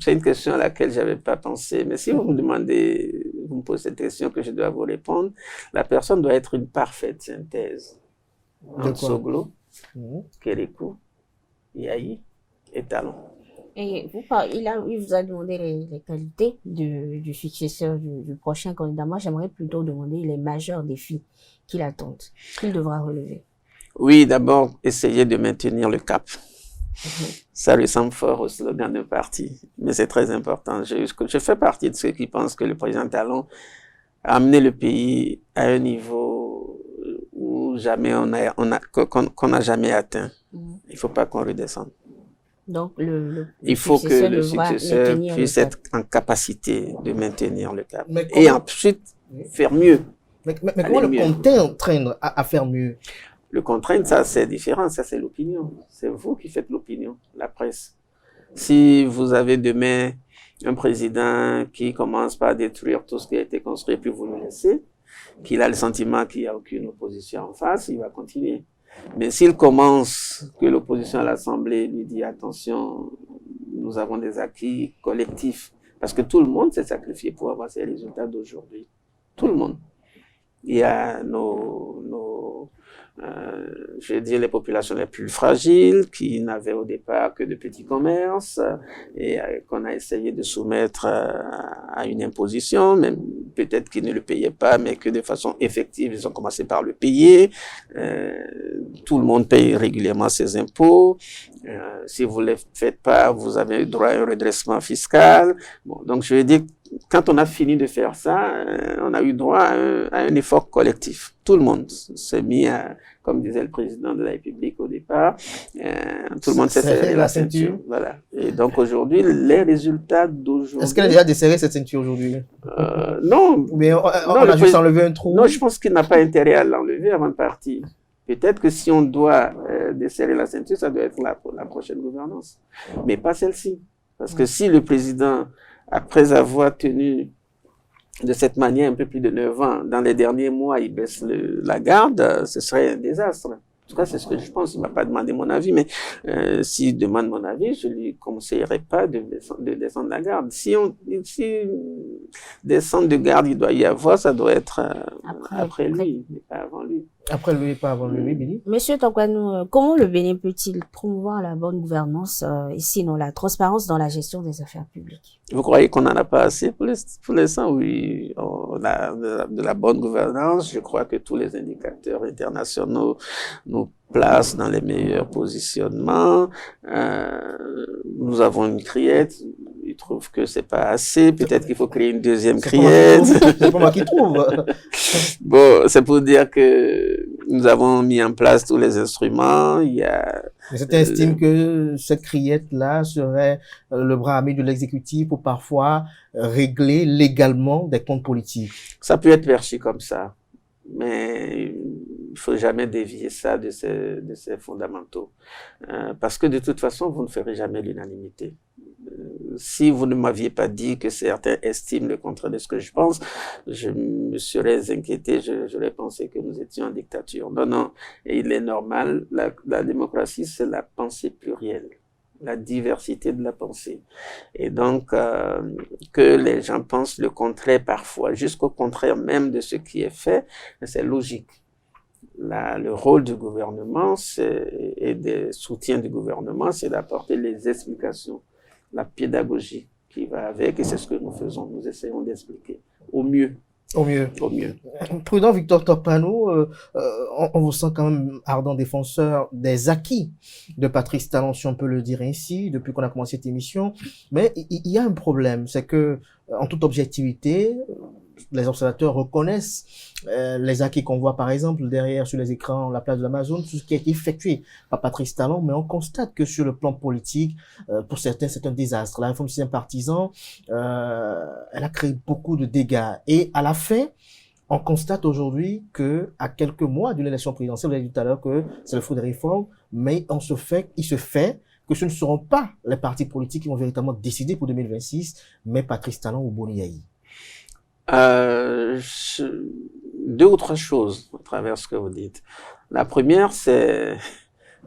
c'est une question à laquelle j'avais pas pensé, mais si vous me demandez, vous me posez cette question que je dois vous répondre, la personne doit être une parfaite synthèse entre Soglo, Kérékou, Yahi et Talon. Et il vous a demandé les qualités du successeur du prochain candidat. Moi, j'aimerais plutôt demander les majeurs défis qu'il attend, qu'il devra relever. Oui, d'abord, essayer de maintenir le cap. Ça ressemble fort au slogan d'un parti, mais c'est très important. Je fais partie de ceux qui pensent que le président Talon a amené le pays à un niveau où jamais qu'on n'a jamais atteint. Il faut pas qu'on redescende. Donc, il faut que le successeur puisse être en capacité de maintenir le cap. Et ensuite, faire mieux. Mais comment le contraindre à faire mieux? Le contraindre, ça, c'est différent. Ça, c'est l'opinion. C'est vous qui faites l'opinion, la presse. Si vous avez demain un président qui commence par détruire tout ce qui a été construit, puis vous le laissez, qu'il a le sentiment qu'il n'y a aucune opposition en face, il va continuer. Mais s'il commence, que l'opposition à l'Assemblée lui dit attention, nous avons des acquis collectifs, parce que tout le monde s'est sacrifié pour avoir ces résultats d'aujourd'hui. Tout le monde. Il y a je veux dire, les populations les plus fragiles, qui n'avaient au départ que de petits commerces, et qu'on a essayé de soumettre à une imposition, même peut-être qu'ils ne le payaient pas, mais que de façon effective, ils ont commencé par le payer. Tout le monde paye régulièrement ses impôts. Si vous ne les faites pas, vous avez droit à un redressement fiscal. Bon, donc je veux dire, quand on a fini de faire ça, on a eu droit à un effort collectif. Tout le monde s'est mis à, comme disait le président de la République au départ, tout le monde s'est serré la ceinture. Voilà. Et donc aujourd'hui, les résultats d'aujourd'hui... Est-ce qu'elle a déjà desserré cette ceinture aujourd'hui? Non. Mais on a juste enlevé un trou? Non, je pense qu'il n'a pas intérêt à l'enlever avant de partir. Peut-être que si on doit desserrer la ceinture, ça doit être la prochaine gouvernance. Mais pas celle-ci. Parce que si le président, après avoir tenu de cette manière un peu plus de 9 ans, dans les derniers mois, il baisse la garde, ce serait un désastre. En tout cas, c'est ce que je pense. Il ne m'a pas demandé mon avis, mais s'il demande mon avis, je ne lui conseillerais pas de descendre la garde. Si descendre de garde, il doit y avoir, ça doit être après lui, mais pas avant lui. Après lui, pas avant lui, Billy. Monsieur Tongouanou, comment le Bénin peut-il promouvoir la bonne gouvernance et sinon la transparence dans la gestion des affaires publiques? Vous croyez qu'on n'en a pas assez pour l'instant? Oui, on a de la bonne gouvernance. Je crois que tous les indicateurs internationaux nous placent dans les meilleurs positionnements. Nous avons une criette. Ils trouvent que c'est pas assez. Peut-être qu'il faut créer une deuxième criette. C'est pas moi qui trouve. Bon, c'est pour dire que nous avons mis en place tous les instruments. Il y a. Certains estiment que cette criette-là serait le bras armé de l'exécutif pour parfois régler légalement des comptes politiques. Ça peut être perçu comme ça, mais il faut jamais dévier ça de ses fondamentaux, parce que de toute façon, vous ne ferez jamais l'unanimité. Si vous ne m'aviez pas dit que certains estiment le contraire de ce que je pense, je me serais inquiété, j'aurais pensé que nous étions en dictature. Non, non, et il est normal, la démocratie, c'est la pensée plurielle, la diversité de la pensée. Et donc, que les gens pensent le contraire parfois, jusqu'au contraire même de ce qui est fait, c'est logique. Le rôle du gouvernement et des soutiens du gouvernement, c'est d'apporter les explications, la pédagogie qui va avec, et c'est ce que nous faisons. Nous essayons d'expliquer au mieux. Au mieux. Au mieux. Prudent Victor Tongouanou, on vous sent quand même ardent défenseur des acquis de Patrice Talon, si on peut le dire ainsi, depuis qu'on a commencé cette émission. Mais il y a un problème, c'est que, en toute objectivité, les observateurs reconnaissent les acquis qu'on voit par exemple derrière sur les écrans, la place de l'Amazon, tout ce qui a été effectué par Patrice Talon, mais on constate que sur le plan politique, pour certains, c'est un désastre. La réforme du système partisan, elle a créé beaucoup de dégâts. Et à la fin, on constate aujourd'hui que, à quelques mois d'une élection présidentielle, vous avez dit tout à l'heure que c'est le fruit des réformes, mais il se fait que ce ne seront pas les partis politiques qui vont véritablement décider pour 2026, mais Patrice Talon ou Boni Yayi. Deux ou trois choses à travers ce que vous dites. La première, c'est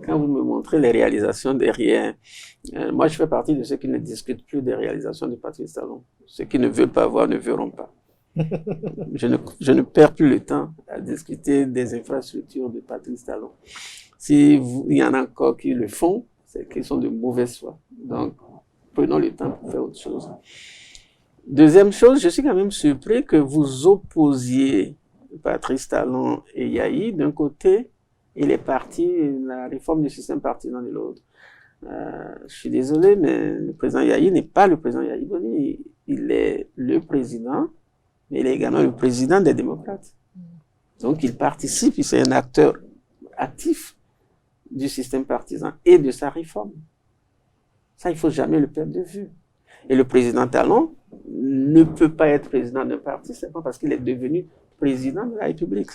quand vous me montrez les réalisations derrière. Moi, je fais partie de ceux qui ne discutent plus des réalisations de Patrice Talon. Ceux qui ne veulent pas voir ne verront pas. Je ne perds plus le temps à discuter des infrastructures de Patrice Talon. Il y en a encore qui le font, c'est qu'ils sont de mauvaise foi. Donc, prenons le temps pour faire autre chose. Deuxième chose, je suis quand même surpris que vous opposiez Patrice Talon et Yayi d'un côté et les partis, la réforme du système partisan de l'autre. Je suis désolé, mais le président Yayi n'est pas le président Yayi Boni. Il est le président, mais il est également le président des démocrates. Donc il participe, il est un acteur actif du système partisan et de sa réforme. Ça, il ne faut jamais le perdre de vue. Et le président Talon ne peut pas être président d'un parti, c'est pas parce qu'il est devenu président de la République.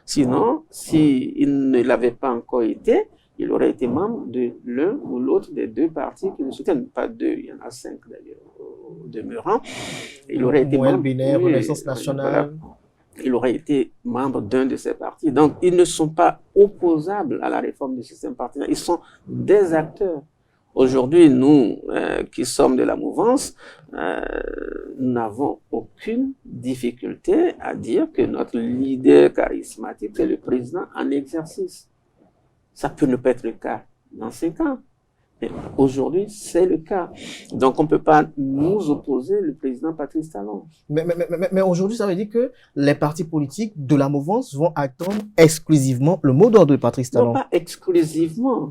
Sinon, s'il ne l'avait pas encore été, il aurait été membre de l'un ou l'autre des deux partis qui le soutiennent. Pas deux, il y en a 5 d'ailleurs au demeurant. Il aurait été membre. Binaire, Renaissance nationale. Voilà. Il aurait été membre d'un de ces partis. Donc, ils ne sont pas opposables à la réforme du système partisan. Ils sont des acteurs. Aujourd'hui, nous qui sommes de la mouvance, nous n'avons aucune difficulté à dire que notre leader charismatique est le président en exercice. Ça peut ne pas être le cas dans ces cas. Mais aujourd'hui, c'est le cas. Donc, on ne peut pas nous opposer le président Patrice Talon. Mais aujourd'hui, ça veut dire que les partis politiques de la mouvance vont attendre exclusivement le mot d'ordre de Patrice Talon. Non, pas exclusivement.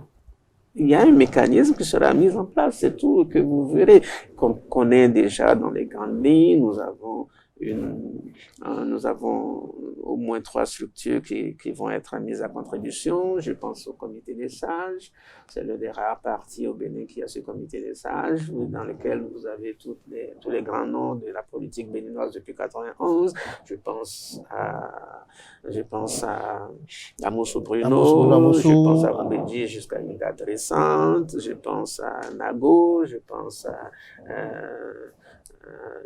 Il y a un mécanisme qui sera mis en place, c'est tout, que vous verrez, qu'on connaît déjà dans les grandes lignes. Nous avons au moins 3 structures qui vont être mises à contribution. Je pense au comité des sages. C'est l'un des rares partis au Bénin qui a ce comité des sages, dans lequel vous avez tous les grands noms de la politique béninoise depuis 91. Je pense à Moussou Bruno, je pense à Boubedji jusqu'à une date récente, je pense à Nago, je pense à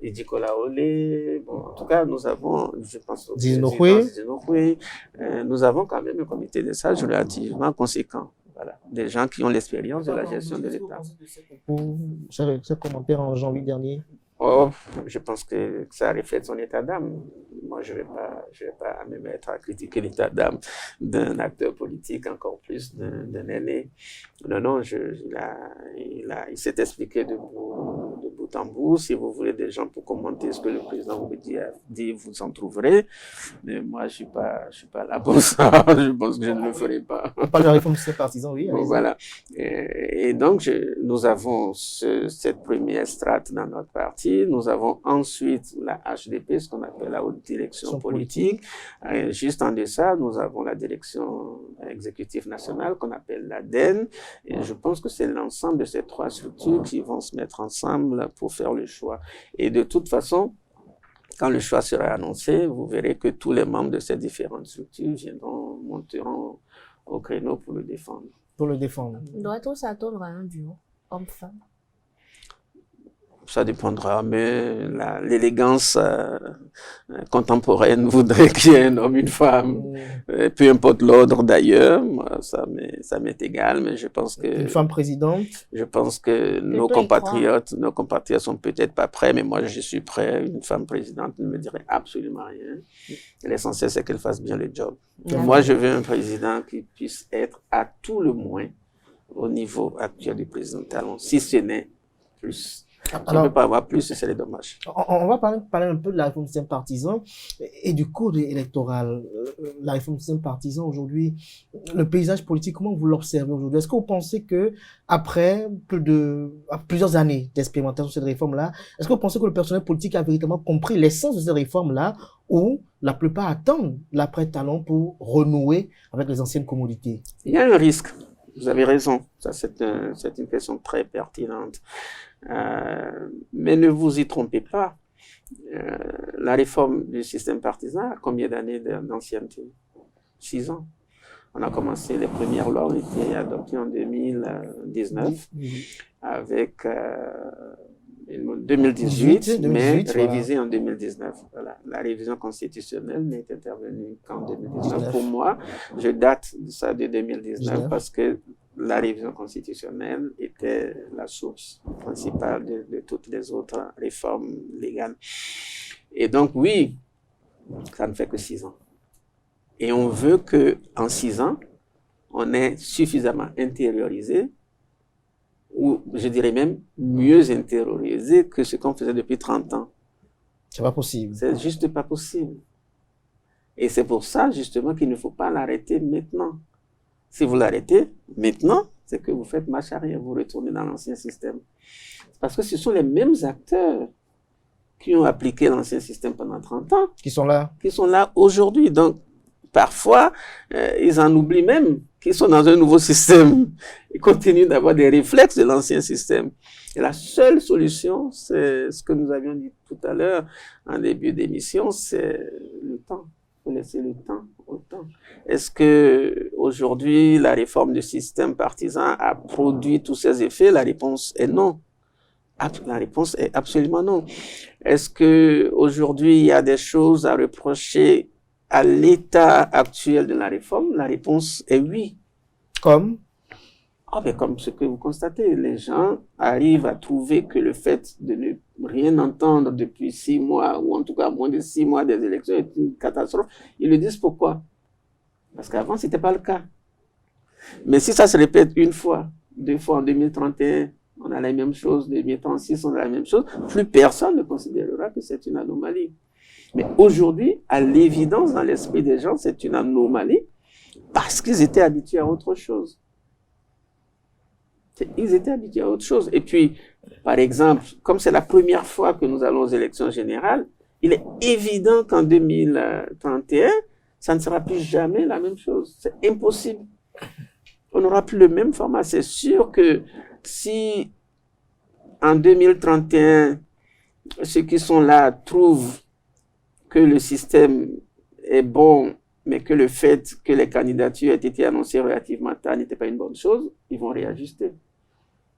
Idikola Olé. Bon, en tout cas, nous avons, je pense au Dinokhwe. Nous avons quand même un comité de sages relativement conséquent. Voilà, des gens qui ont l'expérience de la gestion de l'État. Ce commentaire en janvier dernier. Oh, je pense que ça reflète son état d'âme. Moi, je vais pas me mettre à critiquer l'état d'âme d'un acteur politique, encore plus d'un aîné. Non, il s'est expliqué de bout en bout. Si vous voulez des gens pour commenter ce que le président vous dit, vous en trouverez. Mais moi, je suis pas là pour ça. Je pense que je ne le ferai pas. On parle de la réforme du système partisan, oui. Bon, voilà. Et donc, nous avons cette première strate dans notre parti. Nous avons ensuite la HDP, ce qu'on appelle la haute direction politique. Juste en deçà, nous avons la direction exécutive nationale qu'on appelle l'ADEN. Et je pense que c'est l'ensemble de ces 3 structures qui vont se mettre ensemble pour faire le choix. Et de toute façon, quand le choix sera annoncé, vous verrez que tous les membres de ces différentes structures monteront au créneau pour le défendre. Pour le défendre. Doit-on s'attendre à un duo homme-femme? Ça dépendra, mais l'élégance contemporaine voudrait qu'il y ait un homme, une femme, peu importe l'ordre d'ailleurs. Moi, ça m'est égal, mais je pense que... Une femme présidente? Je pense que nos compatriotes sont peut-être pas prêts, mais moi je suis prêt. Une femme présidente ne me dirait absolument rien. L'essentiel, c'est qu'elle fasse bien le job. Moi, je veux un président qui puisse être à tout le moins au niveau actuel du président Talon, si ce n'est plus. Si on ne peut pas avoir plus, c'est les dommages. On va parler un peu de la réforme du système partisan et du code électoral. La réforme du système partisan aujourd'hui, le paysage politique, comment vous l'observez aujourd'hui? Est-ce que vous pensez que après plusieurs années d'expérimentation de cette réforme-là, est-ce que vous pensez que le personnel politique a véritablement compris l'essence de cette réforme-là, ou la plupart attendent l'après-talent pour renouer avec les anciennes commodités? Il y a un risque. Vous avez raison. Ça, c'est une question très pertinente. Mais ne vous y trompez pas. La réforme du système partisan a combien d'années d'ancienneté? 6 ans. On a commencé, les premières lois ont été adoptées en 2019 avec 2018, mais révisées en 2019. Voilà. La révision constitutionnelle n'est intervenue qu'en 2019. Pour moi, je date ça de 2019 parce que la révision constitutionnelle était la source principale de toutes les autres réformes légales. Et donc, oui, ça ne fait que 6 ans. Et on veut qu'en 6 ans, on ait suffisamment intériorisé, ou je dirais même mieux intériorisé que ce qu'on faisait depuis 30 ans. C'est pas possible. C'est juste pas possible. Et c'est pour ça, justement, qu'il ne faut pas l'arrêter maintenant. Si vous l'arrêtez maintenant, c'est que vous faites marche arrière, vous retournez dans l'ancien système. Parce que ce sont les mêmes acteurs qui ont appliqué l'ancien système pendant 30 ans. Qui sont là aujourd'hui. Donc, parfois, ils en oublient même qu'ils sont dans un nouveau système. Ils continuent d'avoir des réflexes de l'ancien système. Et la seule solution, c'est ce que nous avions dit tout à l'heure en début d'émission, c'est le temps. Il faut laisser le temps au temps. Est-ce que aujourd'hui la réforme du système partisan a produit tous ses effets? La réponse est non. La réponse est absolument non. Est-ce que aujourd'hui il y a des choses à reprocher à l'état actuel de la réforme? La réponse est oui. Comme? Comme ce que vous constatez, les gens arrivent à trouver que le fait de ne rien entendre depuis 6 mois, ou en tout cas moins de 6 mois des élections, est une catastrophe. Ils le disent pourquoi? Parce qu'avant, ce n'était pas le cas. Mais si ça se répète une fois, 2 fois en 2031, on a la même chose, 2036, on a la même chose, plus personne ne considérera que c'est une anomalie. Mais aujourd'hui, à l'évidence, dans l'esprit des gens, c'est une anomalie parce qu'ils étaient habitués à autre chose. Ils étaient habitués à autre chose. Et puis, par exemple, comme c'est la première fois que nous allons aux élections générales, il est évident qu'en 2031, ça ne sera plus jamais la même chose. C'est impossible. On n'aura plus le même format. C'est sûr que si en 2031, ceux qui sont là trouvent que le système est bon, mais que le fait que les candidatures aient été annoncées relativement tard n'était pas une bonne chose, ils vont réajuster.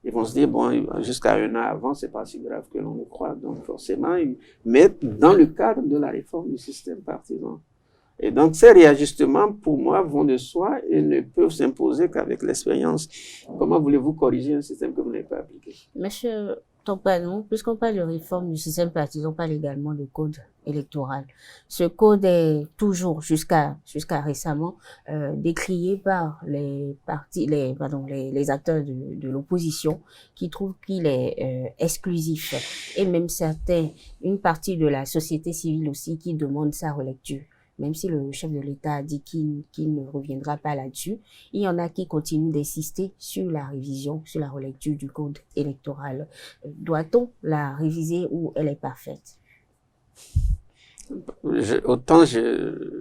Ils vont se dire, bon, jusqu'à 1 an avant, c'est pas si grave que l'on le croit. Donc, forcément, ils mettent dans le cadre de la réforme du système partisan. Et donc, ces réajustements, pour moi, vont de soi et ne peuvent s'imposer qu'avec l'expérience. Comment voulez-vous corriger un système que vous n'avez pas appliqué? Monsieur Tompanou, puisqu'on parle de réforme du système partisan, on parle également de code électoral. Ce code est toujours, jusqu'à récemment, décrié par les acteurs de l'opposition qui trouvent qu'il est exclusif. Et même une partie de la société civile aussi qui demande sa relecture. Même si le chef de l'État a dit qu'il ne reviendra pas là-dessus, il y en a qui continuent d'insister sur la révision, sur la relecture du code électoral. Doit-on la réviser ou elle est parfaite? Autant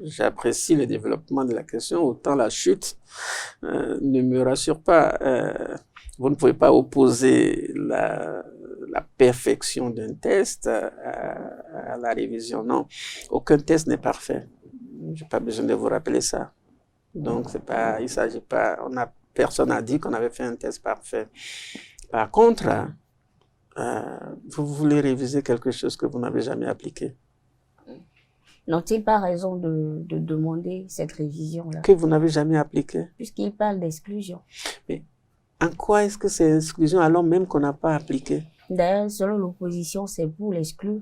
j'apprécie le développement de la question, autant la chute ne me rassure pas. Vous ne pouvez pas opposer la perfection d'un test à la révision. Non, aucun test n'est parfait. Je n'ai pas besoin de vous rappeler ça. Donc, il s'agit pas, personne n'a dit qu'on avait fait un test parfait. Par contre, vous voulez réviser quelque chose que vous n'avez jamais appliqué. N'ont-ils pas raison de demander cette révision-là? Que vous n'avez jamais appliqué. Puisqu'ils parlent d'exclusion. Mais en quoi est-ce que c'est exclusion alors même qu'on n'a pas appliqué? D'ailleurs, selon l'opposition, c'est pour l'exclure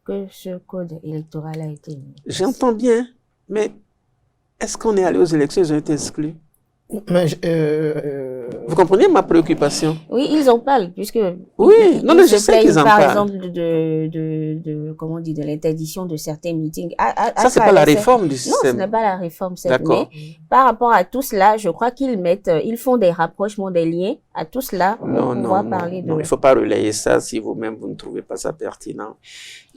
que ce code électoral a été mis. J'entends bien, mais est-ce qu'on est allé aux élections, ils ont été exclus? Mais, Vous comprenez ma préoccupation? Oui, ils en parlent, puisque Oui, non, mais ils je se sais plaignent, qu'ils en par parlent. exemple, comment on dit, de l'interdiction de certains meetings. Ça, c'est pas la réforme du Non, ce système. n'est pas la réforme, certes, mais D'accord. par rapport à tout cela, je crois ils font des rapprochements, des liens à tout cela pour Non, pouvoir non, parler non, de... il faut pas relayer ça si vous-même vous ne trouvez pas ça pertinent.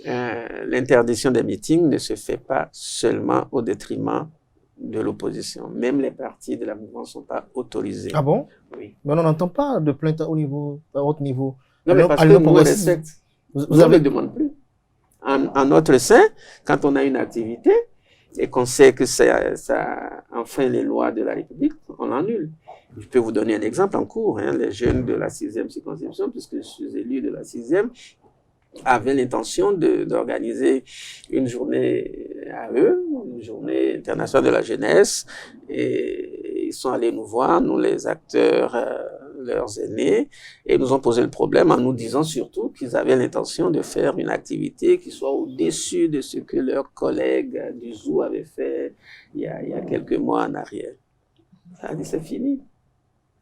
L'interdiction des meetings ne se fait pas seulement au détriment de l'opposition. Même les partis de la mouvance ne sont pas autorisés. Ah bon? Oui. Mais on n'entend pas de plainte à haut niveau, à haut niveau. Non, mais parce que nous, on respecte. Vous ne le demandez plus. En notre sein, quand on a une activité et qu'on sait que ça enfreint les lois de la République, on l'annule. Je peux vous donner un exemple en cours. Les jeunes de la 6e circonscription, puisque je suis élu de la 6e, avaient l'intention d'organiser une journée à eux, une journée internationale de la jeunesse, et ils sont allés nous voir, nous les acteurs, leurs aînés, et ils nous ont posé le problème en nous disant surtout qu'ils avaient l'intention de faire une activité qui soit au-dessus de ce que leurs collègues du zoo avaient fait il y a quelques mois en arrière. Ça a dit c'est fini.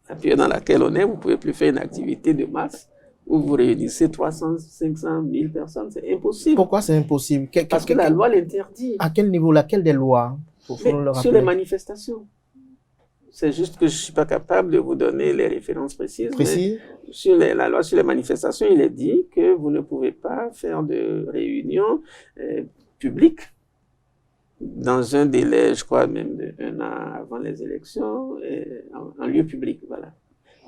La période dans laquelle on est, vous ne pouvez plus faire une activité de masse où vous réunissez 300, 500, 1000 personnes, c'est impossible. Pourquoi c'est impossible? Parce que la loi l'interdit. À quel niveau? Laquelle des lois? Sur les manifestations. C'est juste que je ne suis pas capable de vous donner les références précises. Précis? Sur la loi sur les manifestations, il est dit que vous ne pouvez pas faire de réunion publique dans un délai, je crois même d'1 an avant les élections, en lieu public. Voilà.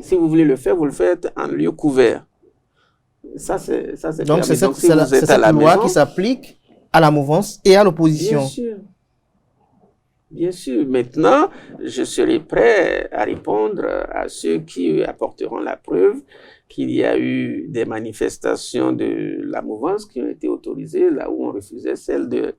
Si vous voulez le faire, vous le faites en lieu couvert. Ça, c'est donc, c'est cette loi maison, qui s'applique à la mouvance et à l'opposition. Bien sûr. Bien sûr. Maintenant, je serai prêt à répondre à ceux qui apporteront la preuve qu'il y a eu des manifestations de la mouvance qui ont été autorisées là où on refusait celles de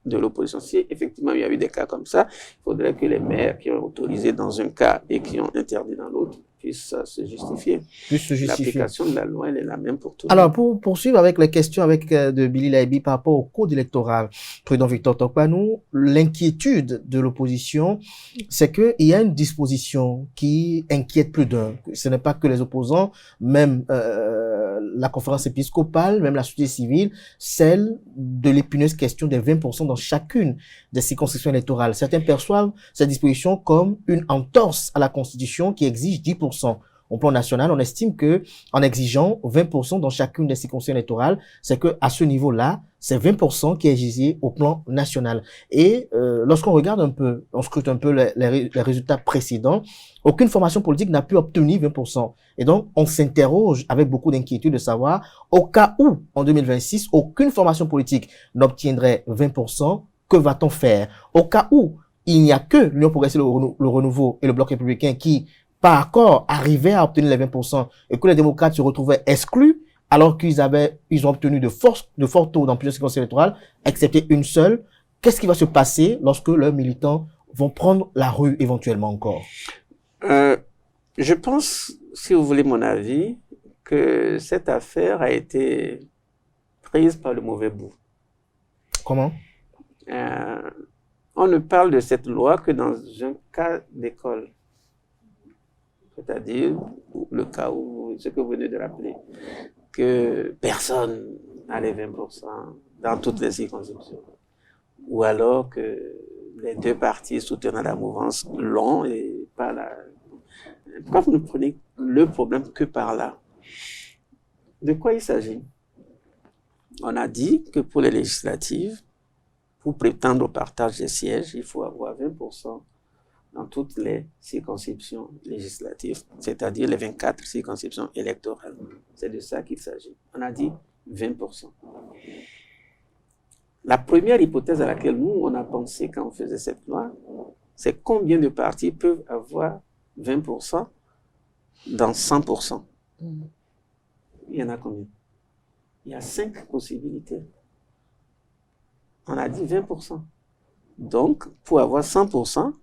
l'opposition. Si effectivement il y a eu des cas comme ça, il faudrait que les maires qui ont autorisé dans un cas et qui ont interdit dans l'autre puissent se justifier. L'application de la loi, elle est la même pour tout le monde. Alors, pour poursuivre avec les questions de Billy Laibi par rapport au code électoral, Président Victor Tokpanou, l'inquiétude de l'opposition, c'est qu'il y a une disposition qui inquiète plus d'un. Ce n'est pas que les opposants, même la conférence épiscopale, même la société civile, celle de l'épineuse question des 20% dans chacune des circonscriptions électorales. Certains perçoivent cette disposition comme une entorse à la Constitution qui exige 10%. Au plan national, on estime que en exigeant 20% dans chacune des circonscriptions électorales, c'est que à ce niveau-là, c'est 20% qui est exigé au plan national. Et lorsqu'on regarde un peu, on scrute un peu les résultats précédents, aucune formation politique n'a pu obtenir 20%. Et donc, on s'interroge avec beaucoup d'inquiétude de savoir, au cas où, en 2026, aucune formation politique n'obtiendrait 20%, que va-t-on faire? Au cas où il n'y a que l'Union progressive, le Renouveau et le Bloc républicain qui, par accord, arrivaient à obtenir les 20% et que les démocrates se retrouvaient exclus, alors qu'ils ont obtenu de forts taux dans plusieurs circonscriptions électorales, excepté une seule. Qu'est-ce qui va se passer lorsque leurs militants vont prendre la rue éventuellement encore? Je pense, si vous voulez mon avis, que cette affaire a été prise par le mauvais bout. Comment? On ne parle de cette loi que dans un cas d'école. C'est-à-dire le cas où, ce que vous venez de rappeler, que personne n'a les 20% dans toutes les circonscriptions. Ou alors que les deux partis soutenant la mouvance l'ont et pas la... Pourquoi vous ne prenez le problème que par là? De quoi il s'agit? On a dit que pour les législatives, pour prétendre au partage des sièges, il faut avoir 20% dans toutes les circonscriptions législatives, c'est-à-dire les 24 circonscriptions électorales. C'est de ça qu'il s'agit. On a dit 20%. La première hypothèse à laquelle nous, on a pensé quand on faisait cette loi, c'est combien de partis peuvent avoir 20% dans 100%. Il y en a combien? Il y a 5 possibilités. On a dit 20%. Donc, pour avoir 100%,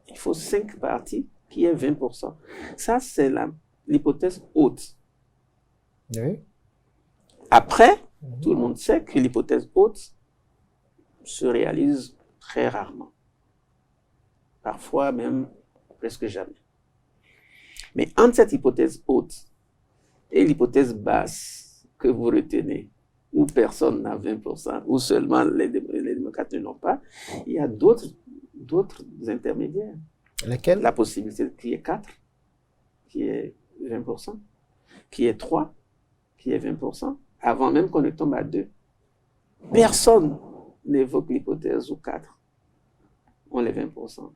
il faut 5 partis qui aient 20%. Ça, c'est l'hypothèse haute. Oui. Après, tout le monde sait que l'hypothèse haute se réalise très rarement. Parfois même presque jamais. Mais entre cette hypothèse haute et l'hypothèse basse que vous retenez, où personne n'a 20%, où seulement les démocrates ne l'ont pas, il y a d'autres intermédiaires. Lesquels? La possibilité qu'il y ait 4, qui est 20%, qui est 3, qui est 20%, avant même qu'on ne tombe à 2. Personne n'évoque l'hypothèse où 4 ont les 20%.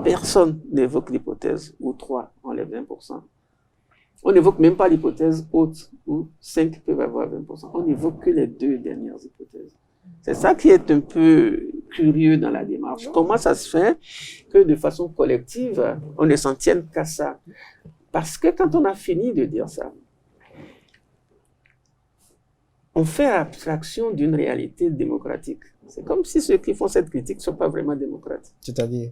Personne n'évoque l'hypothèse où 3 ont les 20%. On n'évoque même pas l'hypothèse haute où 5 peuvent avoir 20%. On n'évoque que les 2 dernières hypothèses. C'est ça qui est un peu curieux dans la démarche. Comment ça se fait que de façon collective, on ne s'en tienne qu'à ça? Parce que quand on a fini de dire ça, on fait abstraction d'une réalité démocratique. C'est comme si ceux qui font cette critique ne sont pas vraiment démocrates. C'est-à-dire?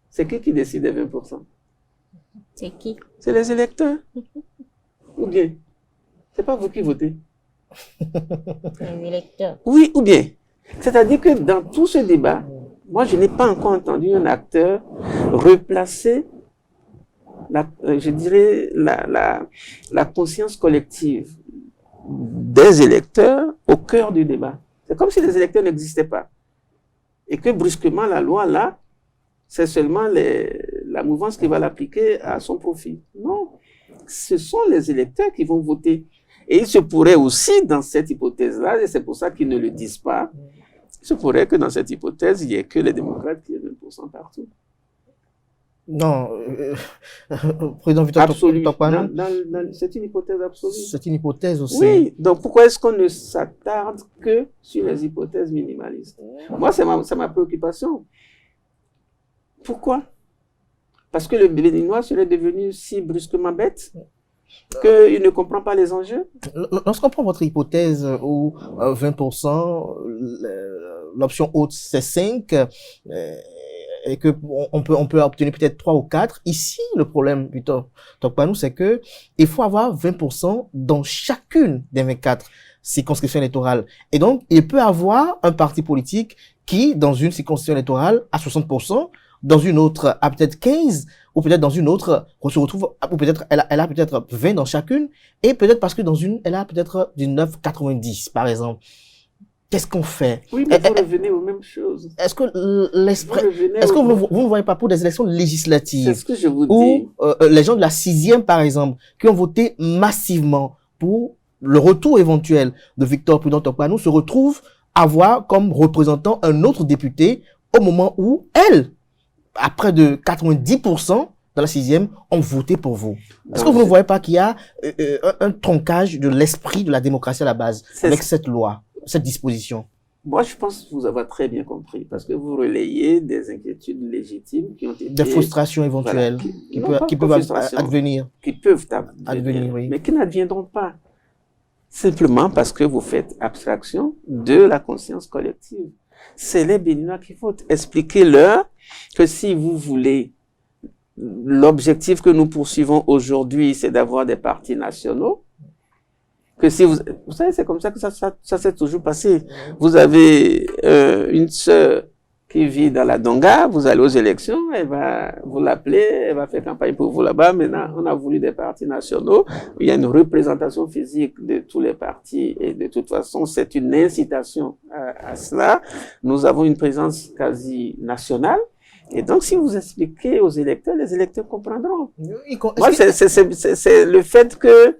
C'est qui décide des 20%? C'est qui? C'est les électeurs. Ou bien, c'est pas vous qui votez. Les électeurs. Oui, ou bien. C'est-à-dire que dans tout ce débat, moi, je n'ai pas encore entendu un acteur replacer, je dirais, la conscience collective des électeurs au cœur du débat. C'est comme si les électeurs n'existaient pas. Et que brusquement, la loi, là, c'est seulement la mouvance qui va l'appliquer à son profit. Non, ce sont les électeurs qui vont voter. Et il se pourrait aussi, dans cette hypothèse-là, et c'est pour ça qu'ils ne le disent pas, il se pourrait que dans cette hypothèse, il n'y ait que les démocrates qui aient 20% partout. Non, président Victor Absolu. Tokpanou, C'est une hypothèse absolue. c'est une hypothèse aussi. Oui, donc pourquoi est-ce qu'on ne s'attarde que sur les hypothèses minimalistes? Moi, c'est ma préoccupation. Pourquoi? Parce que le Béninois serait devenu si brusquement bête qu'il ne comprend pas les enjeux? Lorsqu'on prend votre hypothèse où 20%, l'option haute c'est 5, et que on peut obtenir peut-être 3 ou 4. Ici, le problème, Victor Tokpanou, c'est que il faut avoir 20% dans chacune des 24 circonscriptions électorales. Et donc, il peut avoir un parti politique qui, dans une circonscription électorale, a 60%, dans une autre a peut-être 15, ou peut-être dans une autre, on se retrouve, ou peut-être elle a peut-être 20 dans chacune, et peut-être parce que dans une, elle a peut-être du 9,90, par exemple. Qu'est-ce qu'on fait? Oui, mais vous revenez aux mêmes choses. Est-ce que vous ne voyez pas pour des élections législatives? C'est ce que je vous dis. Où les gens de la 6e, par exemple, qui ont voté massivement pour le retour éventuel de Victor Prudent Tokpanou, se retrouvent avoir comme représentant un autre député au moment où elles, à près de 90% dans la 6e, ont voté pour vous. Est-ce que vous ne voyez pas qu'il y a un troncage de l'esprit de la démocratie à la base avec cette loi, cette disposition? Moi, je pense que vous avez très bien compris, parce que vous relayez des inquiétudes légitimes qui ont été... Des frustrations éventuelles, voilà, qui peuvent advenir. Qui peuvent advenir, oui. Mais qui n'adviendront pas. Simplement parce que vous faites abstraction de la conscience collective. C'est les Béninois qui votent. Expliquez-leur que si vous voulez, l'objectif que nous poursuivons aujourd'hui, c'est d'avoir des partis nationaux. Que si vous savez, c'est comme ça que ça s'est toujours passé. Vous avez une sœur qui vit dans la Donga, vous allez aux élections, elle va vous l'appeler, elle va faire campagne pour vous là-bas. Maintenant, on a voulu des partis nationaux, il y a une représentation physique de tous les partis et de toute façon, c'est une incitation à cela. Nous avons une présence quasi nationale. Et donc, si vous expliquez aux électeurs, les électeurs comprendront. Moi, c'est le fait que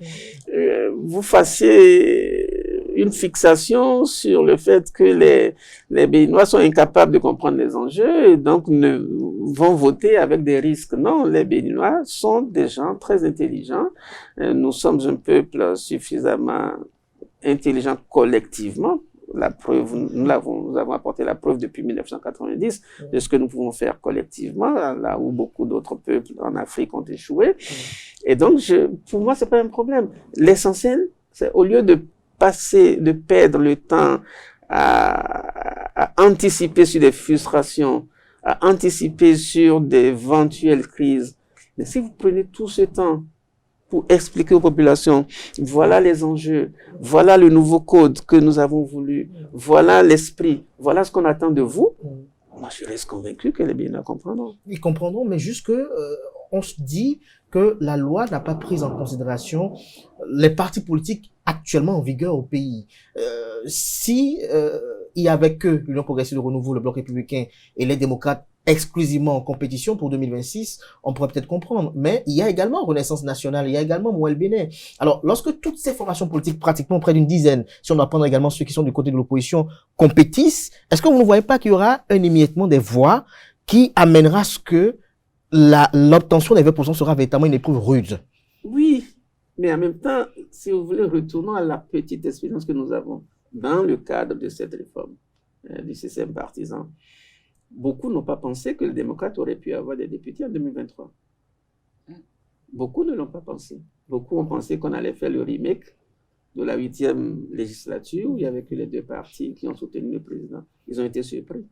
vous fassiez une fixation sur le fait que les Béninois sont incapables de comprendre les enjeux et donc vont voter avec des risques. Non, les Béninois sont des gens très intelligents. Nous sommes un peuple suffisamment intelligent collectivement. La preuve, nous avons apporté la preuve depuis 1990 de ce que nous pouvons faire collectivement, là où beaucoup d'autres peuples en Afrique ont échoué. Et donc, pour moi, c'est pas un problème. L'essentiel, c'est au lieu de perdre le temps à anticiper sur des frustrations, à anticiper sur d'éventuelles crises, mais si vous prenez tout ce temps pour expliquer aux populations, voilà les enjeux, voilà le nouveau code que nous avons voulu, voilà l'esprit, voilà ce qu'on attend de vous, Moi, je reste convaincu que les Béninois comprendront. Ils comprendront, mais juste que on se dit que la loi n'a pas pris en considération les partis politiques actuellement en vigueur au pays. Si il y avait que l'Union progressiste de renouveau, le Bloc républicain et les démocrates exclusivement en compétition pour 2026, on pourrait peut-être comprendre. Mais il y a également Renaissance nationale, il y a également Mouel Bénin. Alors, lorsque toutes ces formations politiques, pratiquement près d'une dizaine, si on doit prendre également ceux qui sont du côté de l'opposition, compétissent, est-ce que vous ne voyez pas qu'il y aura un émiettement des voix qui amènera à ce que l'obtention des 20% sera véritablement une épreuve rude? Oui, mais en même temps, si vous voulez, retournons à la petite expérience que nous avons dans le cadre de cette réforme du système partisan. Beaucoup n'ont pas pensé que les démocrates auraient pu avoir des députés en 2023. Beaucoup ne l'ont pas pensé. Beaucoup ont pensé qu'on allait faire le remake de la 8e législature où il n'y avait que les deux partis qui ont soutenu le président. Ils ont été surpris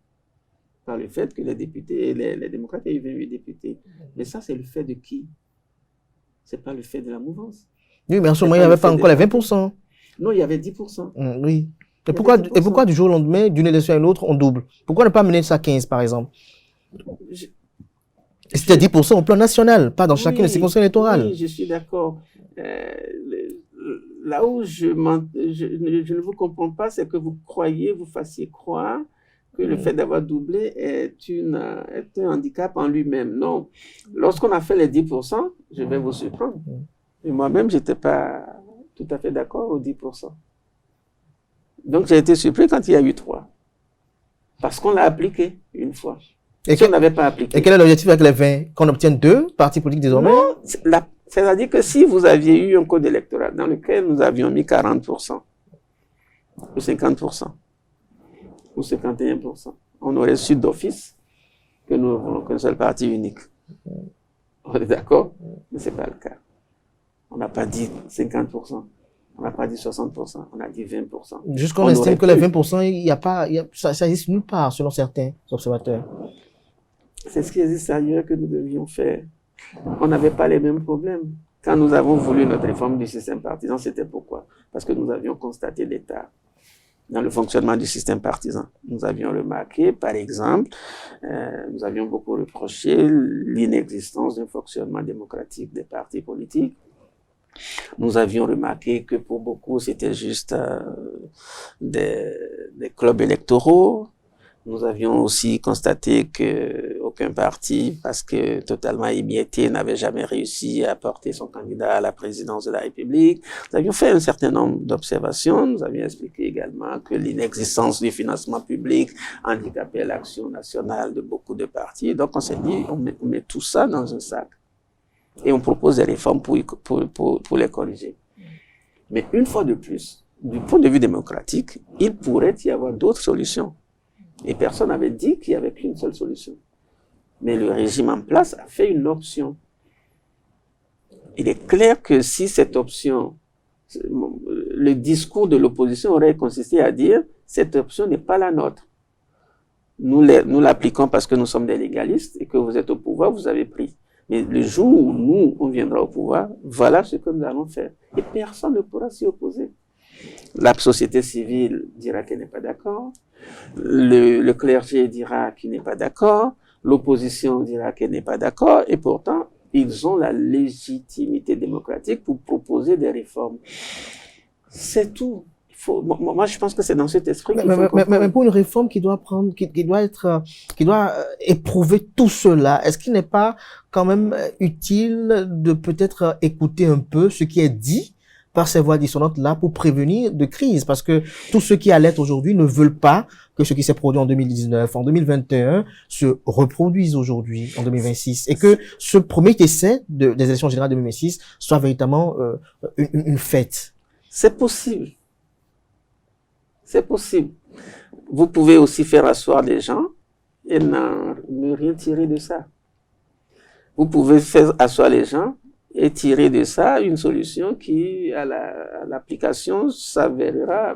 par le fait que les députés, les démocrates aient eu 28 députés. Mais ça, c'est le fait de qui? Ce n'est pas le fait de la mouvance. Oui, mais en ce moment, il n'y avait pas encore les 20%. Non, il y avait 10%. Oui. Et pourquoi du jour au lendemain, d'une élection à une autre, on double? Pourquoi ne pas mener ça à 15, par exemple? C'était 10% au plan national, pas dans chacune de ces conseils électoraux. Oui, je suis d'accord. Là où je ne vous comprends pas, c'est que vous fassiez croire que le fait d'avoir doublé est un handicap en lui-même. Non. Lorsqu'on a fait les 10%, je vais vous surprendre. Et moi-même, je n'étais pas tout à fait d'accord aux 10%. Donc, j'ai été surpris quand il y a eu 3. Parce qu'on l'a appliqué une fois. Et si on n'avait pas appliqué. Et quel est l'objectif avec les 20? Qu'on obtienne 2 partis politiques désormais? Non, c'est-à-dire que si vous aviez eu un code électoral dans lequel nous avions mis 40%, ou 50%, ou 51%, on aurait su d'office que nous voulons qu'un seul parti unique. On est d'accord? Mais ce n'est pas le cas. On n'a pas dit 50%. On n'a pas dit 60%, on a dit 20%. Jusqu'on estime que les 20%, ça existe nulle part, selon certains observateurs. C'est ce qui existe ailleurs que nous devions faire. On n'avait pas les mêmes problèmes. Quand nous avons voulu notre réforme du système partisan, c'était pourquoi? Parce que nous avions constaté l'état dans le fonctionnement du système partisan. Nous avions remarqué, par exemple, nous avions beaucoup reproché l'inexistence d'un fonctionnement démocratique des partis politiques. Nous avions remarqué que pour beaucoup, c'était juste des clubs électoraux. Nous avions aussi constaté qu'aucun parti, parce que totalement émietté, n'avait jamais réussi à porter son candidat à la présidence de la République. Nous avions fait un certain nombre d'observations. Nous avions expliqué également que l'inexistence du financement public handicapait l'action nationale de beaucoup de partis. Donc on s'est dit, on met tout ça dans un sac. Et on propose des réformes pour les corriger. Mais une fois de plus, du point de vue démocratique, il pourrait y avoir d'autres solutions. Et personne n'avait dit qu'il n'y avait qu'une seule solution. Mais le régime en place a fait une option. Il est clair que si cette option, le discours de l'opposition aurait consisté à dire « cette option n'est pas la nôtre. Nous l'appliquons parce que nous sommes des légalistes et que vous êtes au pouvoir, vous avez pris. Mais le jour où nous, on viendra au pouvoir, voilà ce que nous allons faire. » Et personne ne pourra s'y opposer. La société civile dira qu'elle n'est pas d'accord. Le clergé dira qu'il n'est pas d'accord. L'opposition dira qu'elle n'est pas d'accord. Et pourtant, ils ont la légitimité démocratique pour proposer des réformes. C'est tout. Moi, je pense que c'est dans cet esprit qu'il faut mais pour une réforme qui doit éprouver tout cela, est-ce qu'il n'est pas quand même utile de peut-être écouter un peu ce qui est dit par ces voix dissonantes là pour prévenir de crise? Parce que tous ceux qui alertent aujourd'hui ne veulent pas que ce qui s'est produit en 2019, en 2021 se reproduise aujourd'hui, en 2026. Et que ce premier essai des élections générales de 2026 soit véritablement une fête. C'est possible. C'est possible. Vous pouvez aussi faire asseoir des gens et ne rien tirer de ça. Vous pouvez faire asseoir les gens et tirer de ça une solution qui, à l'application, s'avérera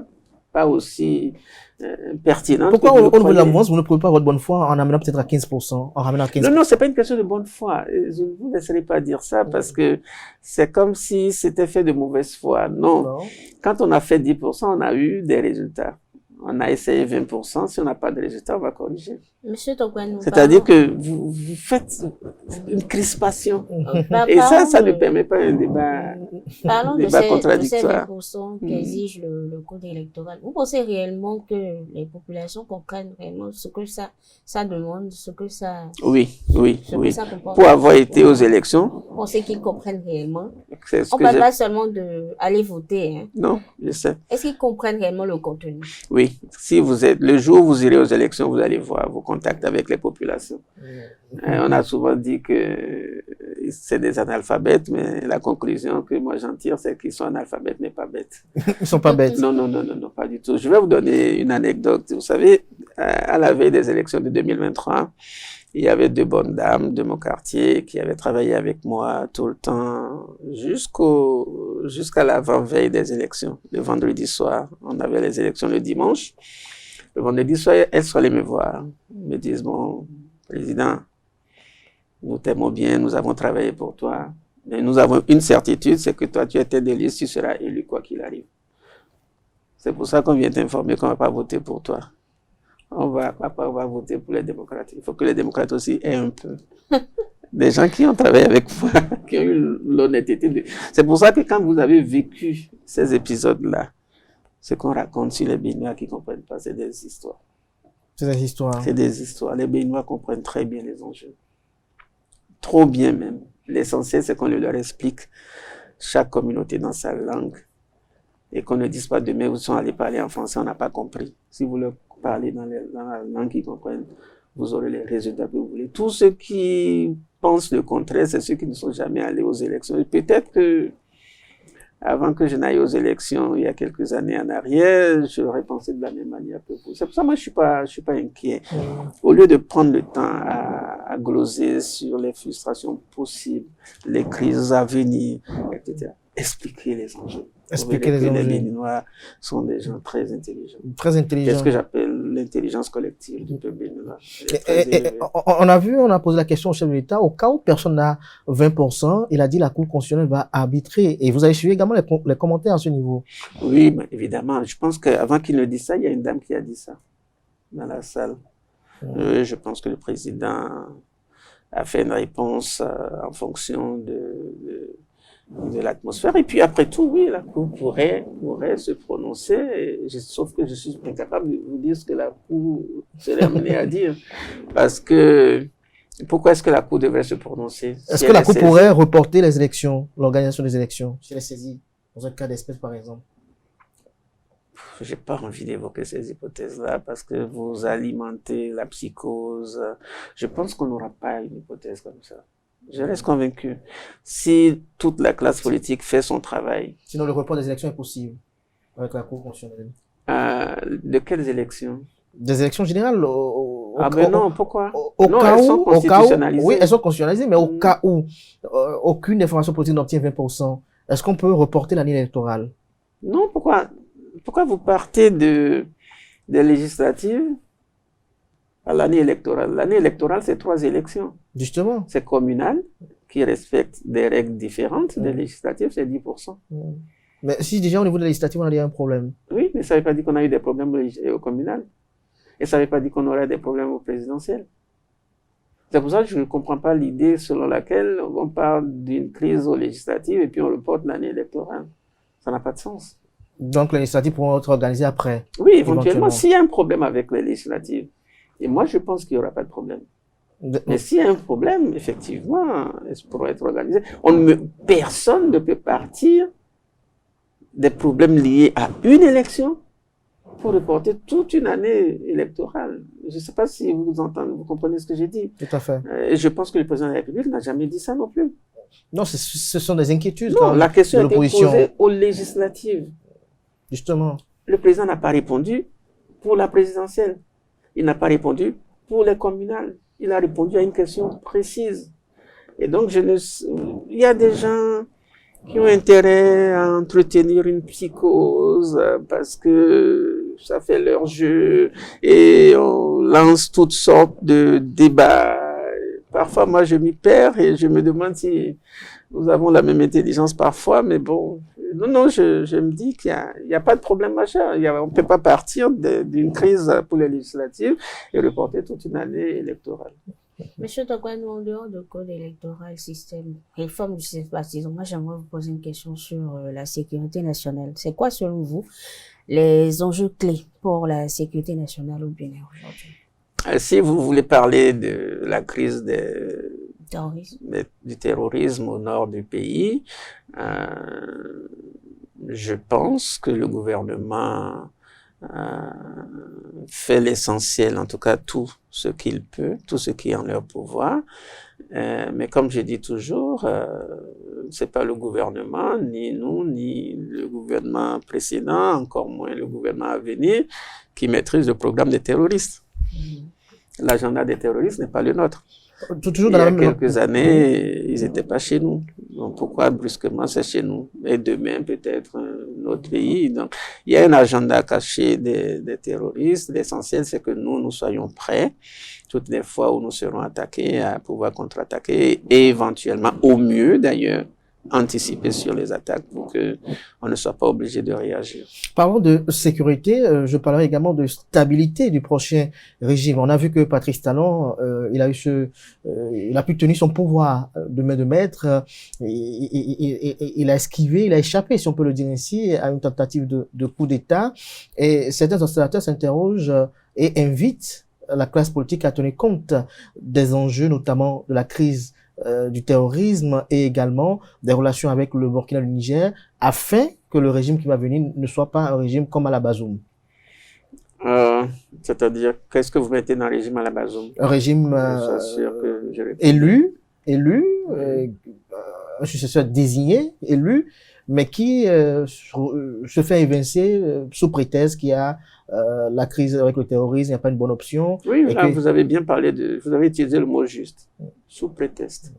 pas aussi pertinente. Pourquoi au niveau de la mouvance, vous ne prouvez pas votre bonne foi en amenant peut-être à 15%, en ramenant à 15%? Non, c'est pas une question de bonne foi. Je ne vous laisserai pas dire ça parce que c'est comme si c'était fait de mauvaise foi. Non. Quand on a fait 10%, on a eu des résultats. On a essayé 20%. Si on n'a pas de résultat, on va corriger. Monsieur Tokwen, C'est-à-dire que vous faites une crispation. Et ça ne permet pas un débat, contradictoire. De ces 20% qu'exige le code électoral. Vous pensez réellement que les populations comprennent réellement ce que ça demande, ce que ça... Oui. Ça comprend. Pour avoir été aux élections... Vous pensez qu'ils comprennent réellement? On ne parle pas seulement d'aller voter. Hein. Non, je sais. Est-ce qu'ils comprennent réellement le contenu? Oui. Si le jour où vous irez aux élections, vous allez voir vos contacts avec les populations. On a souvent dit que c'est des analphabètes, mais la conclusion que moi j'en tire, c'est qu'ils sont analphabètes, mais pas bêtes. Ils sont pas bêtes. Non, pas du tout. Je vais vous donner une anecdote. Vous savez, à la veille des élections de 2023, il y avait 2 bonnes dames de mon quartier qui avaient travaillé avec moi tout le temps jusqu'à l'avant-veille des élections. Le vendredi soir, on avait les élections le dimanche. Le vendredi soir, elles sont allées me voir. Elles me disent, bon, président, nous t'aimons bien, nous avons travaillé pour toi. Mais nous avons une certitude, c'est que toi, tu es tête de liste, tu seras élu quoi qu'il arrive. C'est pour ça qu'on vient t'informer qu'on ne va pas voter pour toi. On va voter pour les démocrates. Il faut que les démocrates aussi aient un peu des gens qui ont travaillé avec moi, qui ont eu l'honnêteté. C'est pour ça que quand vous avez vécu ces épisodes-là, ce qu'on raconte sur les Béninois qui ne comprennent pas, c'est des histoires. C'est des histoires. C'est des histoires. Les Béninois comprennent très bien les enjeux. Trop bien même. L'essentiel, c'est qu'on leur explique chaque communauté dans sa langue et qu'on ne dise pas demain, vous sont allés parler en français, on n'a pas compris. Si vous leur parlez dans la langue qu'ils comprennent, vous aurez les résultats que vous voulez. Tous ceux qui pensent le contraire, c'est ceux qui ne sont jamais allés aux élections. Et peut-être que avant que je n'aille aux élections, il y a quelques années en arrière, j'aurais pensé de la même manière que vous. C'est pour ça que moi, je suis pas inquiet. Au lieu de prendre le temps à gloser sur les frustrations possibles, les crises à venir, etc., expliquer les enjeux. Expliquer les enjeux. Les Béninois sont des gens très intelligents. Très intelligents. Qu'est-ce que j'appelle l'intelligence collective du peuple béninois. On a posé la question au chef de l'État, au cas où personne n'a 20%, il a dit la Cour constitutionnelle va arbitrer. Et vous avez suivi également les commentaires à ce niveau. Oui, mais évidemment. Je pense qu'avant qu'il ne dise ça, il y a une dame qui a dit ça dans la salle. Je pense que le président a fait une réponse en fonction de l'atmosphère. Et puis après tout, oui, la Cour pourrait se prononcer, sauf que je suis incapable de vous dire ce que la Cour serait amenée à dire. Parce que, pourquoi est-ce que la Cour devrait se prononcer? Est-ce que la Cour pourrait reporter les élections, l'organisation des élections, si elle est saisie, dans un cas d'espèce par exemple? J'ai pas envie d'évoquer ces hypothèses-là parce que vous alimentez la psychose. Je pense qu'on n'aura pas une hypothèse comme ça. Je reste convaincu. Si toute la classe politique fait son travail. Sinon, le report des élections est possible avec la Cour constitutionnelle. De quelles élections? Des élections générales. Non, pourquoi? Elles sont constitutionnalisées. Oui, elles sont constitutionnalisées, mais au cas où aucune des formations politiques n'obtient 20%, est-ce qu'on peut reporter l'année électorale? Non, pourquoi? Pourquoi vous partez des législatives à l'année électorale? L'année électorale, c'est 3 élections. Justement. C'est communal, qui respecte des règles différentes. Des législatives, c'est 10%. Mais si déjà au niveau des législatives, on a déjà un problème. Oui, mais ça ne veut pas dire qu'on a eu des problèmes au communal. Et ça ne veut pas dire qu'on aurait des problèmes au présidentiel. C'est pour ça que je ne comprends pas l'idée selon laquelle on parle d'une crise aux législatives et puis on reporte l'année électorale. Ça n'a pas de sens. Donc les législatives pourront être organisées après? Oui, éventuellement, s'il y a un problème avec les législatives. Et moi, je pense qu'il n'y aura pas de problème. Mais s'il y a un problème, effectivement, elles pourront être organisées. Personne ne peut partir des problèmes liés à une élection pour reporter toute une année électorale. Je ne sais pas si vous comprenez ce que j'ai dit. Tout à fait. Et je pense que le président de la République n'a jamais dit ça non plus. Non, ce sont des inquiétudes. Non, la question a été posée aux législatives. Justement. Le président n'a pas répondu pour la présidentielle. Il n'a pas répondu pour les communales. Il a répondu à une question précise. Et donc, il y a des gens qui ont intérêt à entretenir une psychose parce que ça fait leur jeu et on lance toutes sortes de débats Parfois, moi, je m'y perds et je me demande si nous avons la même intelligence parfois, mais bon, non, je me dis qu'il y a pas de problème majeur. On peut pas partir d'une crise pour les législatives et reporter toute une année électorale. Monsieur Tokwanou, en dehors de code électoral, système, réforme du système partisan, moi j'aimerais vous poser une question sur la sécurité nationale. C'est quoi, selon vous, les enjeux clés pour la sécurité nationale au Bénin aujourd'hui? Si vous voulez parler de la crise du terrorisme au nord du pays, je pense que le gouvernement fait l'essentiel, en tout cas tout ce qu'il peut, tout ce qui est en leur pouvoir. Mais comme je dis toujours, c'est pas le gouvernement, ni nous, ni le gouvernement précédent, encore moins le gouvernement à venir, qui maîtrise le programme des terroristes. L'agenda des terroristes n'est pas le nôtre. Toujours Il y a quelques années, ils n'étaient pas chez nous. Donc pourquoi brusquement c'est chez nous? Et demain peut-être un autre pays. Donc il y a un agenda caché des terroristes. L'essentiel c'est que nous soyons prêts toutes les fois où nous serons attaqués à pouvoir contre-attaquer et éventuellement, au mieux d'ailleurs, anticiper sur les attaques pour qu'on ne soit pas obligé de réagir. Parlons de sécurité, je parlerai également de stabilité du prochain régime. On a vu que Patrice Talon, il a pu tenir son pouvoir de main de maître, il a esquivé, il a échappé, si on peut le dire ainsi, à une tentative de coup d'État. Et certains observateurs s'interrogent et invitent la classe politique à tenir compte des enjeux, notamment de la crise du terrorisme et également des relations avec le Burkina et le Niger, afin que le régime qui va venir ne soit pas un régime comme à la Bazoum. C'est-à-dire, qu'est-ce que vous mettez dans le régime à la Bazoum? Un régime élu, un successeur désigné, élu, mais qui se fait évincer sous prétexte qu'il y a la crise avec le terrorisme, il n'y a pas une bonne option. Oui, là, vous avez bien parlé vous avez utilisé le mot juste, sous prétexte.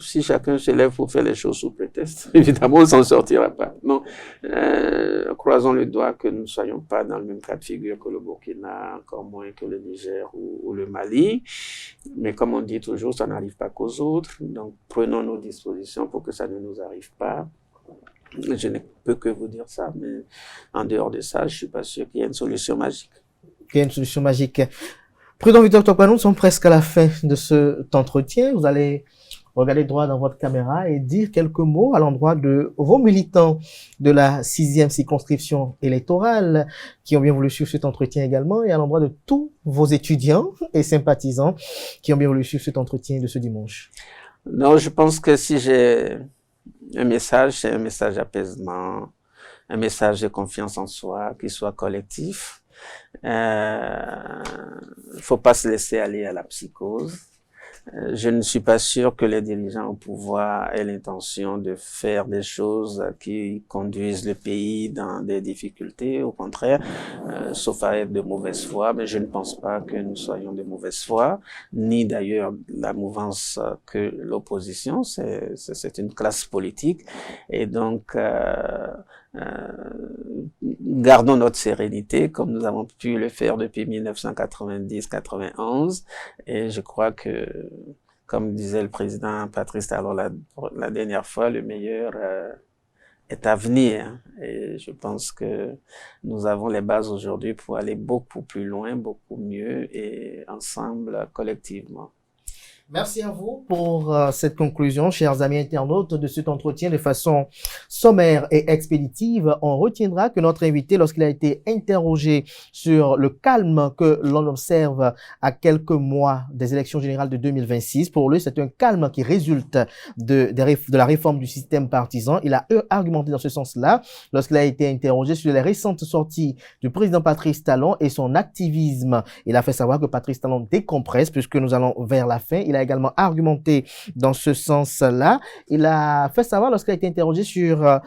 Si chacun se lève pour faire les choses sous prétexte, évidemment, on ne s'en sortira pas. Non, croisons le doigt que nous ne soyons pas dans le même cas de figure que le Burkina, encore moins que le Niger ou le Mali. Mais comme on dit toujours, ça n'arrive pas qu'aux autres. Donc, prenons nos dispositions pour que ça ne nous arrive pas. Je ne peux que vous dire ça, mais en dehors de ça, je ne suis pas sûr qu'il y ait une solution magique. Qu'il y ait une solution magique. Président Victor Tokwanou, nous sommes presque à la fin de cet entretien. Vous allez regarder droit dans votre caméra et dire quelques mots à l'endroit de vos militants de la 6e circonscription électorale qui ont bien voulu suivre cet entretien également et à l'endroit de tous vos étudiants et sympathisants qui ont bien voulu suivre cet entretien de ce dimanche. Non, je pense que si j'ai un message, c'est un message d'apaisement, un message de confiance en soi, qui soit collectif. Faut pas se laisser aller à la psychose. Je ne suis pas sûr que les dirigeants au pouvoir aient l'intention de faire des choses qui conduisent le pays dans des difficultés. Au contraire, sauf à être de mauvaise foi, mais je ne pense pas que nous soyons de mauvaise foi, ni d'ailleurs la mouvance que l'opposition. C'est une classe politique. Et donc, gardons notre sérénité comme nous avons pu le faire depuis 1990-91 et je crois que, comme disait le président Patrice Talon la dernière fois, le meilleur est à venir et je pense que nous avons les bases aujourd'hui pour aller beaucoup plus loin, beaucoup mieux et ensemble, collectivement. Merci à vous pour cette conclusion, chers amis internautes, de cet entretien de façon sommaire et expéditive. On retiendra que notre invité, lorsqu'il a été interrogé sur le calme que l'on observe à quelques mois des élections générales de 2026, pour lui, c'est un calme qui résulte de la réforme du système partisan. Il a argumenté dans ce sens-là lorsqu'il a été interrogé sur les récentes sorties du président Patrice Talon et son activisme. Il a fait savoir que Patrice Talon décompresse puisque nous allons vers la fin. Il il a également argumenté dans ce sens-là. Il a fait savoir, lorsqu'il a été interrogé sur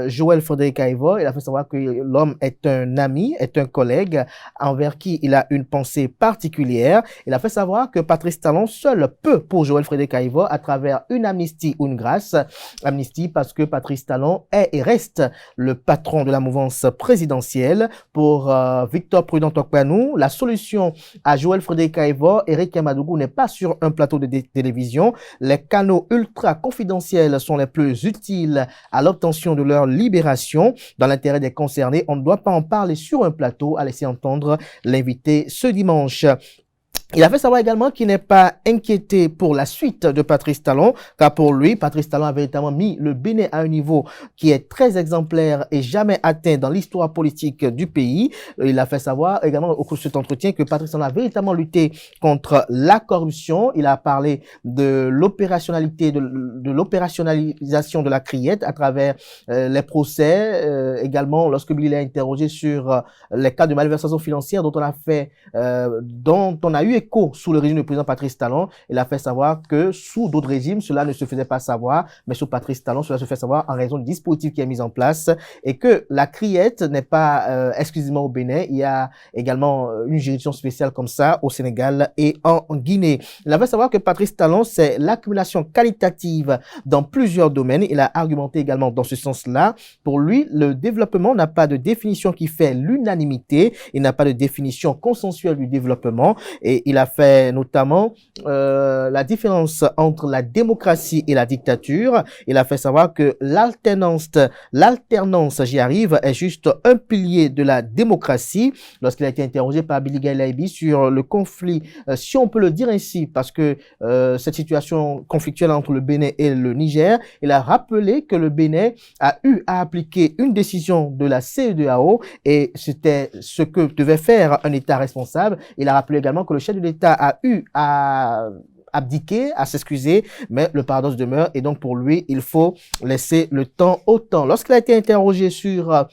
Joël Frédéric Aïvo, il a fait savoir que l'homme est un ami, est un collègue envers qui il a une pensée particulière. Il a fait savoir que Patrice Talon seul peut pour Joël Frédéric Aïvo à travers une amnistie ou une grâce. Amnistie parce que Patrice Talon est et reste le patron de la mouvance présidentielle. Pour Victor Prudent Tokpanou, la solution à Joël Frédéric Aïvo, Éric Yamadougou n'est pas sur un plateau de télévision. Les canaux ultra confidentiels sont les plus utiles à l'obtention de leur libération. Dans l'intérêt des concernés, on ne doit pas en parler sur un plateau, a laissé entendre l'invité ce dimanche. Il a fait savoir également qu'il n'est pas inquiété pour la suite de Patrice Talon, car pour lui, Patrice Talon a véritablement mis le Bénin à un niveau qui est très exemplaire et jamais atteint dans l'histoire politique du pays. Il a fait savoir également au cours de cet entretien que Patrice Talon a véritablement lutté contre la corruption. Il a parlé de l'opérationnalité, de l'opérationnalisation de la criette à travers les procès. Également, lorsque il a interrogé sur les cas de malversation financière dont on a eu sous le régime du président Patrice Talon, il a fait savoir que sous d'autres régimes, cela ne se faisait pas savoir, mais sous Patrice Talon, cela se fait savoir en raison du dispositif qui est mis en place et que la criette n'est pas exclusivement au Bénin, il y a également une juridiction spéciale comme ça au Sénégal et en Guinée. Il a fait savoir que Patrice Talon, c'est l'accumulation qualitative dans plusieurs domaines. Il a argumenté également dans ce sens-là. Pour lui, le développement n'a pas de définition qui fait l'unanimité, il n'a pas de définition consensuelle du développement et il a fait notamment la différence entre la démocratie et la dictature. Il a fait savoir que l'alternance, j'y arrive, est juste un pilier de la démocratie. Lorsqu'il a été interrogé par Billy Gaïlaïbi sur le conflit, si on peut le dire ainsi, parce que cette situation conflictuelle entre le Bénin et le Niger, il a rappelé que le Bénin a eu à appliquer une décision de la CEDEAO et c'était ce que devait faire un État responsable. Il a rappelé également que le chef de l'État a eu à abdiquer, à s'excuser, mais le paradoxe demeure et donc pour lui, il faut laisser le temps au temps. Lorsqu'il a été interrogé sur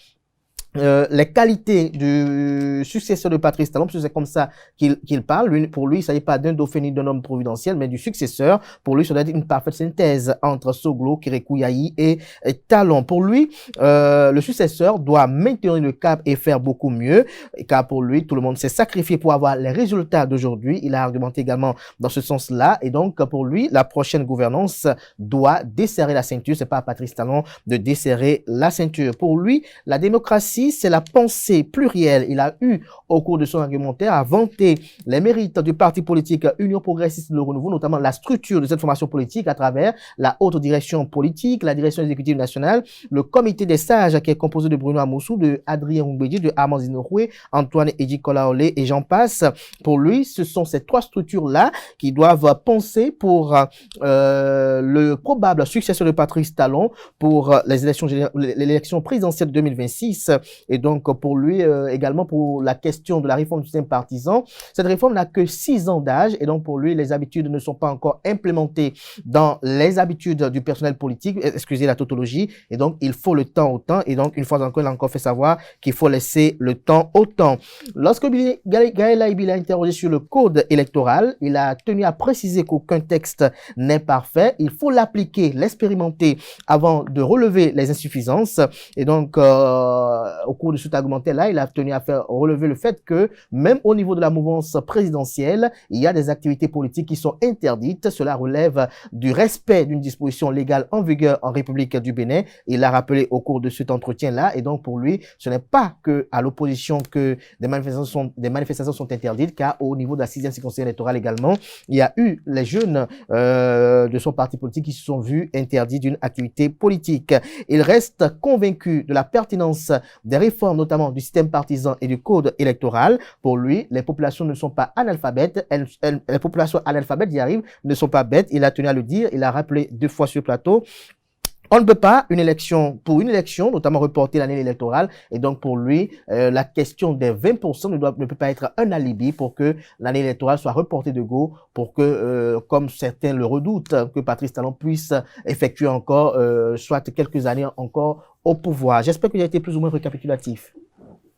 les qualités du successeur de Patrice Talon, parce que c'est comme ça qu'il parle. Pour lui, il ne s'agit pas d'un dauphin ni d'un homme providentiel, mais du successeur. Pour lui, ça doit être une parfaite synthèse entre Soglo, Kérékou Yahi et Talon. Pour lui, le successeur doit maintenir le cap et faire beaucoup mieux, car pour lui, tout le monde s'est sacrifié pour avoir les résultats d'aujourd'hui. Il a argumenté également dans ce sens-là, et donc pour lui, la prochaine gouvernance doit desserrer la ceinture. C'est pas à Patrice Talon de desserrer la ceinture. Pour lui, la démocratie, c'est la pensée plurielle. Il a eu, au cours de son argumentaire, à vanter les mérites du parti politique Union Progressiste Le Renouveau, notamment la structure de cette formation politique à travers la haute direction politique, la direction exécutive nationale, le comité des sages qui est composé de Bruno Amoussou, de Adrien Oumbédi, de Armand Zinouroué, Antoine Edji Kolaolé et j'en passe. Pour lui, ce sont ces trois structures-là qui doivent penser pour le probable successeur de Patrice Talon pour l'élection présidentielle de 2026. Et donc, pour lui, également pour la question de la réforme du système partisan, cette réforme n'a que 6 ans d'âge et donc pour lui, les habitudes ne sont pas encore implémentées dans les habitudes du personnel politique, excusez la tautologie, et donc il faut le temps au temps et donc une fois encore, il a encore fait savoir qu'il faut laisser le temps au temps. Lorsque Gaël Aïbi a interrogé sur le code électoral, il a tenu à préciser qu'aucun texte n'est parfait, il faut l'appliquer, l'expérimenter avant de relever les insuffisances et donc au cours de cet argumentaire-là, il a tenu à faire relever le fait que même au niveau de la mouvance présidentielle, il y a des activités politiques qui sont interdites. Cela relève du respect d'une disposition légale en vigueur en République du Bénin. Il l'a rappelé au cours de cet entretien-là. Et donc, pour lui, ce n'est pas que à l'opposition que des manifestations sont interdites, car au niveau de la 6e circonscription électorale également, il y a eu les jeunes de son parti politique qui se sont vus interdits d'une activité politique. Il reste convaincu de la pertinence des réformes, notamment du système partisan et du code électoral. Pour lui, les populations ne sont pas analphabètes. Les populations analphabètes y arrivent, ne sont pas bêtes. Il a tenu à le dire. Il a rappelé 2 fois sur le plateau. On ne peut pas, pour une élection, notamment reporter l'année électorale. Et donc, pour lui, la question des 20% ne peut pas être un alibi pour que l'année électorale soit reportée de go, pour que, comme certains le redoutent, que Patrice Talon puisse effectuer encore, soit quelques années encore au pouvoir. J'espère qu'il a été plus ou moins récapitulatif.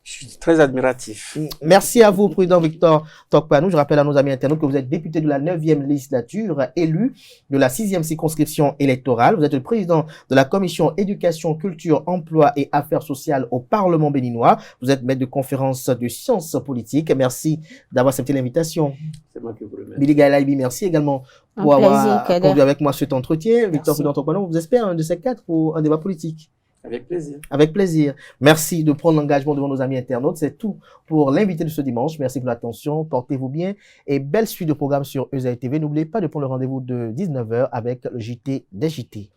Je suis très admiratif. Merci à vous, Prudent Victor Tokpanou. Je rappelle à nos amis internautes que vous êtes député de la 9e législature, élu de la 6e circonscription électorale. Vous êtes le président de la commission éducation, culture, emploi et affaires sociales au Parlement béninois. Vous êtes maître de conférence de sciences politiques. Merci d'avoir accepté l'invitation. C'est moi qui vous remercie. Billy Gaïlaïbi, merci également pour avoir conduit avec moi cet entretien. Victor Prudent Tokpanou, on vous espère un de ces quatre pour un débat politique. Avec plaisir. Avec plaisir. Merci de prendre l'engagement devant nos amis internautes. C'est tout pour l'invité de ce dimanche. Merci pour l'attention. Portez-vous bien et belle suite de programmes sur EZAE TV. N'oubliez pas de prendre le rendez-vous de 19h avec le JT des JT.